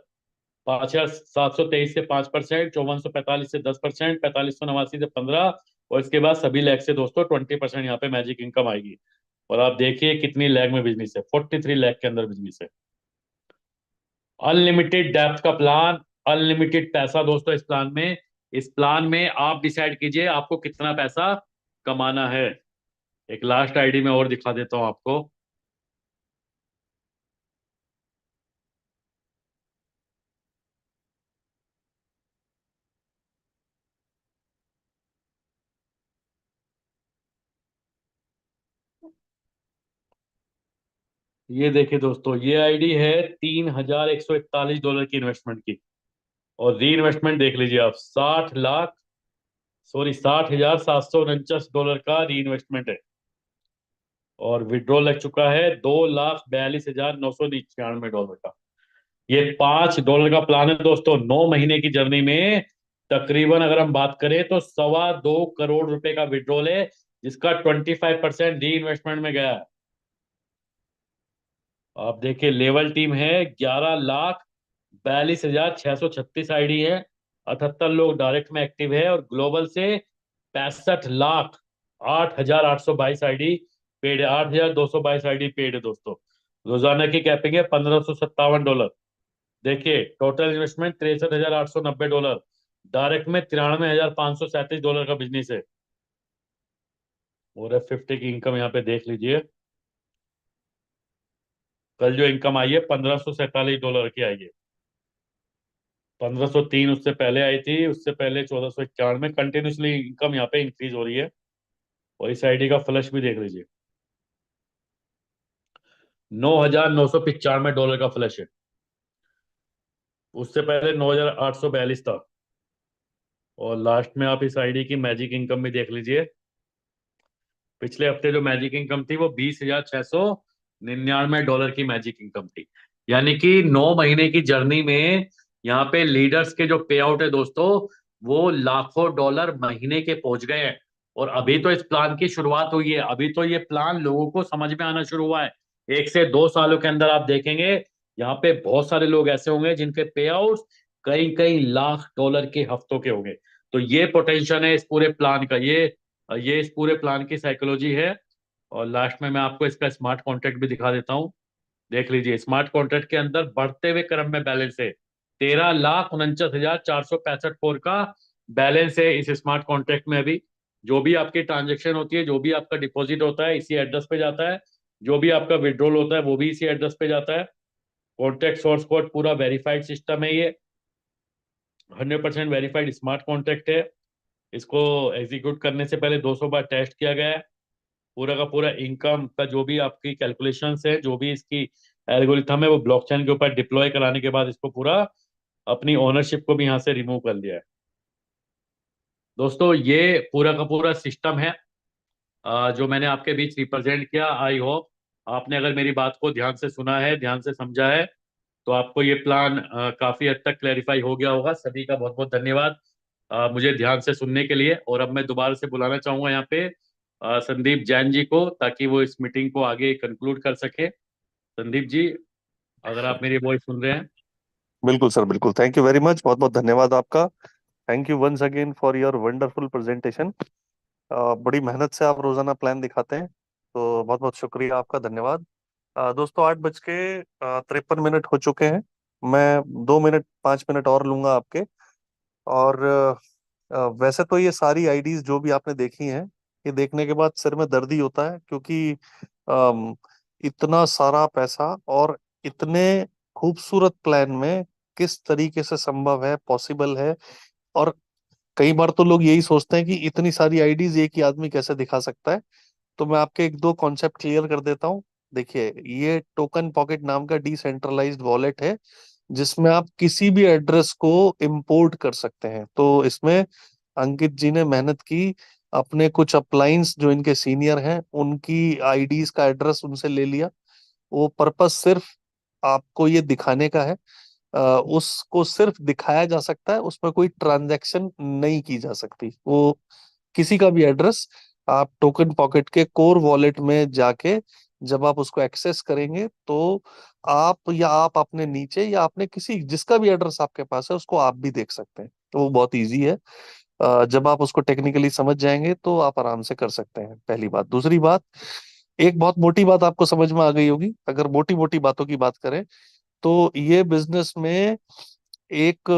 Speaker 3: 5,723 से 5%, 5,445 से 10%, 4,589 से 15, और इसके बाद सभी लेग से दोस्तों 20% यहाँ पे मैजिक इनकम आएगी। और आप देखिए कितनी लेग में बिजनेस है, 43 लेग के अंदर बिजनेस है। अनलिमिटेड डेप्थ का प्लान, अनलिमिटेड पैसा दोस्तों इस प्लान में। इस प्लान में आप डिसाइड कीजिए आपको कितना पैसा कमाना है। एक लास्ट आईडी में और दिखा देता हूं आपको। ये देखिए दोस्तों, ये आईडी है $3,141 की इन्वेस्टमेंट की। और री इन्वेस्टमेंट देख लीजिए आप, 60 का री इन्वेस्टमेंट है। और विड्रॉ लग चुका है $2,42,991 का। ये $5 का प्लान है दोस्तों। 9 महीने की जर्नी में तकरीबन अगर हम बात करें तो ₹2.25 करोड़ का विड्रॉल है, जिसका 25% री इन्वेस्टमेंट में गया है। आप देखिए लेवल टीम है 11,42,636 आईडी है। 78 लोग डायरेक्ट में एक्टिव है और ग्लोबल से 65,08,822 आईडी पेड है। 8,222 आईडी पेड है दोस्तों। रोजाना की कैपिंग है $1,557। देखिए टोटल इन्वेस्टमेंट $63,890। डायरेक्ट में $93,537 का बिजनेस है। और F50 की इनकम यहाँ पे देख लीजिए। कल जो इनकम आई है $1,547 की आई है। 1,503 उससे पहले आई थी, उससे पहले 1,491 में। कंटिन्यूसली इनकम यहाँ पे इंक्रीज हो रही है। और इस आईडी का फ्लश भी देख लीजिए, $9,995 का फ्लश है। उससे पहले 9,842 था। और लास्ट में आप इस आईडी की मैजिक इनकम भी देख लीजिए। पिछले हफ्ते जो मैजिक इनकम थी वो $20,699 की मैजिक इनकम थी। यानी कि 9 महीने की जर्नी में यहाँ पे लीडर्स के जो पे आउट है दोस्तों, वो लाखों डॉलर महीने के पहुंच गए हैं। और अभी तो इस प्लान की शुरुआत हुई है। अभी तो ये प्लान लोगों को समझ में आना शुरू हुआ है। 1 से 2 सालों के अंदर आप देखेंगे यहाँ पे बहुत सारे लोग ऐसे होंगे जिनके पे आउट कई कई लाख डॉलर के हफ्तों के होंगे। तो ये पोटेंशियल है इस पूरे प्लान का। ये इस पूरे प्लान की साइकोलॉजी है। और लास्ट में मैं आपको इसका स्मार्ट कॉन्ट्रैक्ट भी दिखा देता हूँ। देख लीजिए स्मार्ट कॉन्ट्रैक्ट के अंदर बढ़ते हुए क्रम में बैलेंस है। 13,49,465 का बैलेंस है इस स्मार्ट कॉन्ट्रैक्ट में अभी। जो भी आपकी ट्रांजेक्शन होती है, जो भी आपका डिपॉजिट होता है, इसी एड्रेस पे जाता है। जो भी आपका विड्रॉल होता है वो भी इसी एड्रेस पे जाता है। कॉन्ट्रैक्ट सोर्स कोड पूरा वेरीफाइड सिस्टम है। ये 100% वेरीफाइड स्मार्ट कॉन्ट्रैक्ट है। इसको एग्जीक्यूट करने से पहले 200 बार टेस्ट किया गया है। पूरा का पूरा इनकम का जो भी आपकी कैलकुलेशंस है, जो भी इसकी एल्गोरिथम है, वो ब्लॉकचेन के ऊपर डिप्लॉय कराने के बाद इसको पूरा अपनी ओनरशिप को भी यहाँ से रिमूव कर लिया है। दोस्तों ये पूरा का पूरा सिस्टम है जो मैंने आपके बीच रिप्रेजेंट किया। आई होप आपने अगर मेरी बात को ध्यान से सुना है, ध्यान से समझा है, तो आपको ये प्लान काफी हद तक क्लैरिफाई हो गया होगा। सभी का बहुत बहुत धन्यवाद मुझे ध्यान से सुनने के लिए। और अब मैं दोबारा से बुलाना चाहूंगा यहाँ पे संदीप जैन जी को, ताकि वो इस मीटिंग को आगे कंक्लूड कर सके। संदीप जी, अगर आप मेरी वॉइस सुन रहे हैं।
Speaker 2: बिल्कुल सर, बिल्कुल। थैंक यू वेरी मच, बहुत बहुत धन्यवाद आपका। Thank you once again for your wonderful presentation. बड़ी मेहनत से आप रोजाना प्लान दिखाते हैं, तो बहुत बहुत शुक्रिया आपका, धन्यवाद। दोस्तों 8 बज के 53 मिनट हो चुके हैं। मैं 2 मिनट 5 मिनट और लूंगा आपके। और वैसे तो ये सारी आईडीज जो भी आपने देखी हैं, ये देखने के बाद सिर में दर्द ही होता है, क्योंकि अम, इतना सारा पैसा और इतने खूबसूरत प्लान में किस तरीके से संभव है, पॉसिबल है। और कई बार तो लोग यही सोचते हैं कि इतनी सारी आईडीज एक ही आदमी कैसे दिखा सकता है। तो मैं आपके एक दो कॉन्सेप्ट क्लियर कर देता हूँ। देखिए, ये टोकन पॉकेट नाम का डिसेंट्रलाइज्ड वॉलेट है, जिसमें आप किसी भी एड्रेस को इंपोर्ट कर सकते हैं। तो इसमें अंकित जी ने मेहनत की, अपने कुछ अपलाइंस जो इनके सीनियर हैं उनकी आईडीज का एड्रेस उनसे ले लिया। वो पर्पस सिर्फ आपको ये दिखाने का है। उसको सिर्फ दिखाया जा सकता है, उसमें कोई ट्रांजैक्शन नहीं की जा सकती। वो किसी का भी एड्रेस आप टोकन पॉकेट के कोर वॉलेट में जाके जब आप उसको एक्सेस करेंगे, तो आप या आप अपने नीचे या आपने किसी जिसका भी एड्रेस आपके पास है उसको आप भी देख सकते हैं। तो वो बहुत इजी है। जब आप उसको टेक्निकली समझ जाएंगे तो आप आराम से कर सकते हैं, पहली बात। दूसरी बात, एक बहुत मोटी बात आपको समझ में आ गई होगी। अगर मोटी मोटी बातों की बात करें, तो ये बिजनेस में एक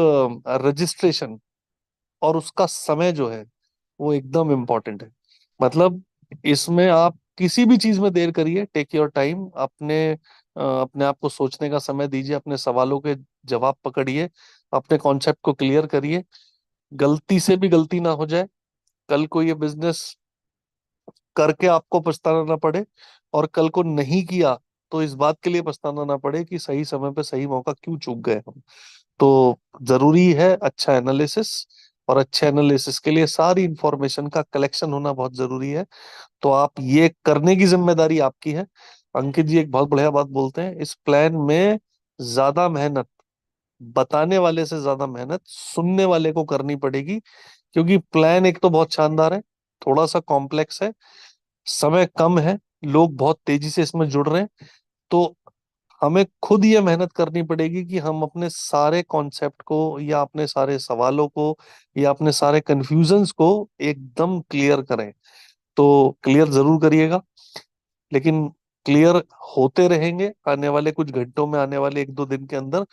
Speaker 2: रजिस्ट्रेशन और उसका समय जो है वो एकदम इम्पोर्टेंट है। मतलब इसमें आप किसी भी चीज में देर करिए, टेक योर टाइम। अपने आप को सोचने का समय दीजिए, अपने सवालों के जवाब पकड़िए, अपने कॉन्सेप्ट को क्लियर करिए। गलती से भी गलती ना हो जाए, कल को ये बिजनेस करके आपको पछताना ना पड़े, और कल को नहीं किया तो इस बात के लिए पछताना ना पड़े कि सही समय पे सही मौका क्यों चूक गए हम। तो जरूरी है अच्छा एनालिसिस, और अच्छे एनालिसिस के लिए सारी इंफॉर्मेशन का कलेक्शन होना बहुत जरूरी है। तो आप ये करने की जिम्मेदारी आपकी है। अंकित जी एक बहुत बढ़िया बात बोलते हैं, इस प्लान में ज्यादा मेहनत बताने वाले से ज्यादा मेहनत सुनने वाले को करनी पड़ेगी। क्योंकि प्लान एक तो बहुत शानदार है, थोड़ा सा कॉम्प्लेक्स है, समय कम है, लोग बहुत तेजी से इसमें जुड़ रहे हैं। तो हमें खुद ये मेहनत करनी पड़ेगी कि हम अपने सारे कॉन्सेप्ट को या अपने सारे सवालों को या अपने सारे कंफ्यूजन्स को एकदम क्लियर करें। तो क्लियर जरूर करिएगा, लेकिन क्लियर होते रहेंगे आने वाले कुछ घंटों में, आने वाले 1-2 दिन के अंदर।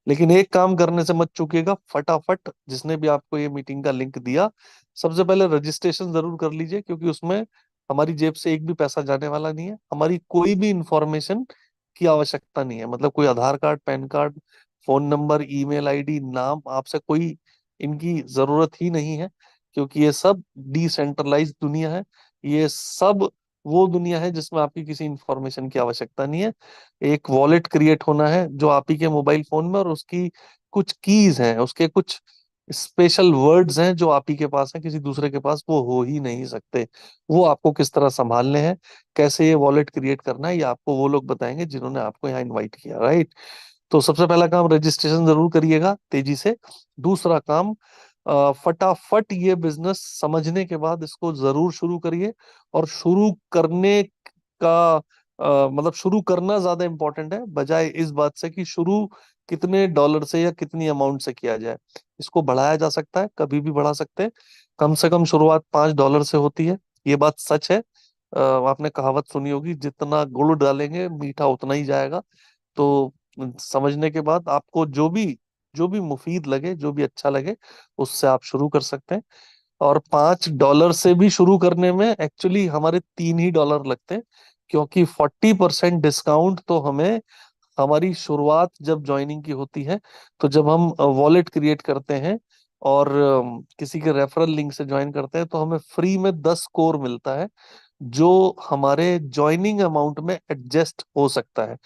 Speaker 2: लेकिन एक काम करने से मत चूकिएगा, फटाफट जिसने भी आपको ये मीटिंग का लिंक दिया, सबसे पहले रजिस्ट्रेशन जरूर कर लीजिए, क्योंकि उसमें हमारी जेब से एक भी पैसा जाने वाला नहीं है। हमारी कोई भी इंफॉर्मेशन की आवश्यकता नहीं है, मतलब कोई Aadhaar card, PAN card, phone number, email ID, नाम, आपसे कोई इनकी जरूरत ही नहीं है, क्योंकि ये सब डिसेंट्रलाइज्ड दुनिया है। ये सब वो दुनिया है जिसमें आपकी किसी इंफॉर्मेशन की आवश्यकता नहीं है। एक वॉलेट क्रिएट होना है जो आप ही के मोबाइल फोन में, और उसकी कुछ कीज हैं, उसके कुछ स्पेशल वर्ड्स हैं जो आप ही के पास है, किसी दूसरे के पास वो हो ही नहीं सकते। वो आपको किस तरह संभालने हैं, कैसे ये वॉलेट क्रिएट करना है, ये आपको वो लोग बताएंगे जिन्होंने आपको यहाँ इनवाइट किया, राइट। तो सबसे पहला काम, रजिस्ट्रेशन जरूर करिएगा तेजी से। दूसरा काम, फटाफट ये बिजनेस समझने के बाद इसको जरूर शुरू करिए। और शुरू करने का मतलब शुरू करना ज्यादा इंपॉर्टेंट है, बजाय इस बात से कि शुरू कितने डॉलर से या कितनी अमाउंट से किया जाए। इसको बढ़ाया जा सकता है, कभी भी बढ़ा सकते हैं। कम से कम शुरुआत $5 से होती है, ये बात सच है। आपने कहावत सुनी होगी, जितना गुड़ डालेंगे मीठा उतना ही जाएगा। तो समझने के बाद आपको जो भी मुफीद लगे, जो भी अच्छा लगे, उससे आप शुरू कर सकते हैं। और $5 से भी शुरू करने में एक्चुअली हमारे $3 ही लगते हैं, क्योंकि 40% डिस्काउंट तो हमें हमारी शुरुआत जब ज्वाइनिंग की होती है, तो जब हम वॉलेट क्रिएट करते हैं और किसी के रेफरल लिंक से ज्वाइन करते हैं, तो हमें फ्री में 10 कोर मिलता है, जो हमारे ज्वाइनिंग अमाउंट में एडजस्ट हो सकता है।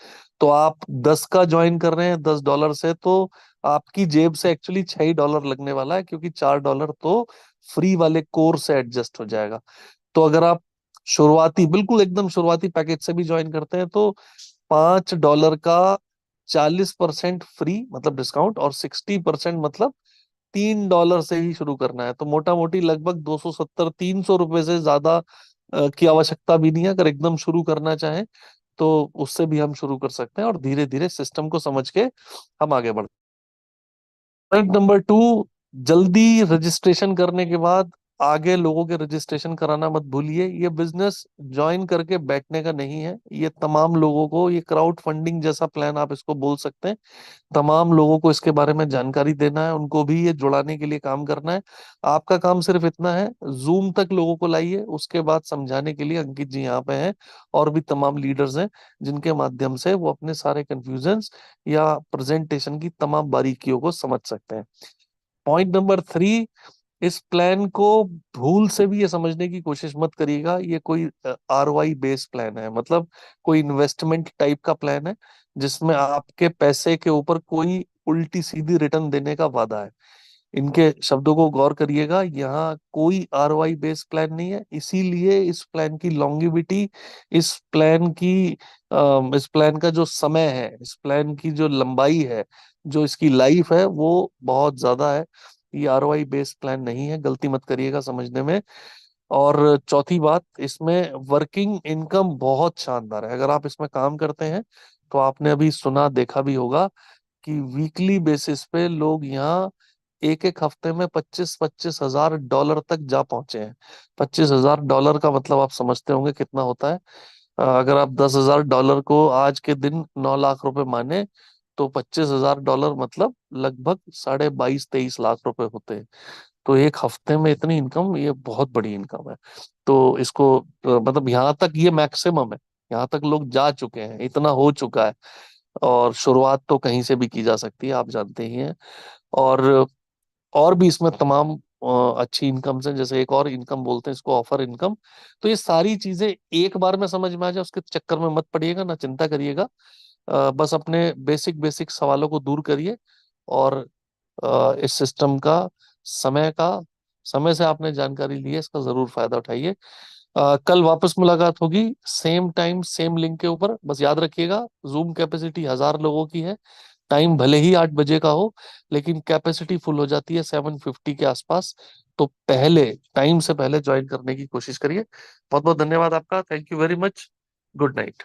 Speaker 2: तो आप 10 का ज्वाइन कर रहे हैं $10 से, तो आपकी जेब से एक्चुअली $6 लगने वाला है, क्योंकि $4 तो फ्री वाले कोर से एडजस्ट हो जाएगा। तो अगर आप शुरुआती, बिल्कुल एकदम शुरुआती पैकेज से भी ज्वाइन करते हैं, तो $5 का 40% फ्री मतलब डिस्काउंट, और 60% मतलब $3 से ही शुरू करना है। तो मोटा मोटी लगभग 270-300 रुपए से ज्यादा की आवश्यकता भी नहीं है। अगर एकदम शुरू करना चाहें तो उससे भी हम शुरू कर सकते हैं, और धीरे धीरे सिस्टम को समझ के हम आगे बढ़ते हैं। पॉइंट नंबर 2, जल्दी रजिस्ट्रेशन करने के बाद आगे लोगों के रजिस्ट्रेशन कराना मत भूलिए। ये बिजनेस ज्वाइन करके बैठने का नहीं है, ये तमाम लोगों को, ये क्राउड फंडिंग जैसा प्लान आप इसको बोल सकते हैं। तमाम लोगों को इसके बारे में जानकारी देना है, उनको भी ये जुड़ाने के लिए काम करना है। आपका काम सिर्फ इतना है, जूम तक लोगों को लाइए, उसके बाद समझाने के लिए अंकित जी यहाँ पे हैं, और भी तमाम लीडर्स हैं, जिनके माध्यम से वो अपने सारे कंफ्यूजन्स या प्रेजेंटेशन की तमाम बारीकियों को समझ सकते हैं। पॉइंट नंबर 3, इस प्लान को भूल से भी ये समझने की कोशिश मत करिएगा ये कोई ROI बेस्ड प्लान है, मतलब कोई इन्वेस्टमेंट टाइप का प्लान है, जिसमें आपके पैसे के ऊपर कोई उल्टी सीधी रिटर्न देने का वादा है। इनके शब्दों को गौर करिएगा, यहाँ कोई ROI बेस्ड प्लान नहीं है। इसीलिए इस प्लान की लॉन्गिविटी, इस प्लान की इस प्लान का जो समय है, इस प्लान की जो लंबाई है, जो इसकी लाइफ है, वो बहुत ज्यादा है। ये ROI बेस्ड प्लान नहीं है, गलती मत करिएगा समझने में। और चौथी बात, इसमें वर्किंग इनकम बहुत शानदार है। अगर आप इसमें काम करते हैं तो आपने अभी सुना देखा भी होगा कि वीकली बेसिस पे लोग यहाँ एक एक हफ्ते में 25-25 हजार डॉलर तक जा पहुंचे हैं। $25,000 का मतलब आप समझते होंगे कितना होता है। अगर आप $10,000 को आज के दिन 9 लाख रुपए माने, तो $25,000 मतलब लगभग 22.5-23 लाख रुपए होते हैं। तो एक हफ्ते में इतनी इनकम, ये बहुत बड़ी इनकम है। तो इसको मतलब यहाँ तक ये मैक्सिमम है, यहाँ तक लोग जा चुके हैं, इतना हो चुका है। और शुरुआत तो कहीं से भी की जा सकती है, आप जानते ही हैं। और और भी इसमें तमाम अच्छी इनकम्स हैं, जैसे एक और इनकम बोलते हैं इसको, ऑफर इनकम। तो ये सारी चीजें एक बार में समझ में आ जाए, उसके चक्कर में मत पड़िएगा, ना चिंता करिएगा। बस अपने बेसिक बेसिक सवालों को दूर करिए, और इस सिस्टम का, समय का, समय से आपने जानकारी ली है, इसका जरूर फायदा उठाइए। कल वापस मुलाकात होगी, सेम टाइम सेम लिंक के ऊपर। बस याद रखिएगा, जूम कैपेसिटी 1000 लोगों की है। टाइम भले ही 8 बजे का हो, लेकिन कैपेसिटी फुल हो जाती है 750 के आसपास। तो पहले, टाइम से पहले ज्वाइन करने की कोशिश करिए। बहुत बहुत धन्यवाद आपका, thank you very much, good night.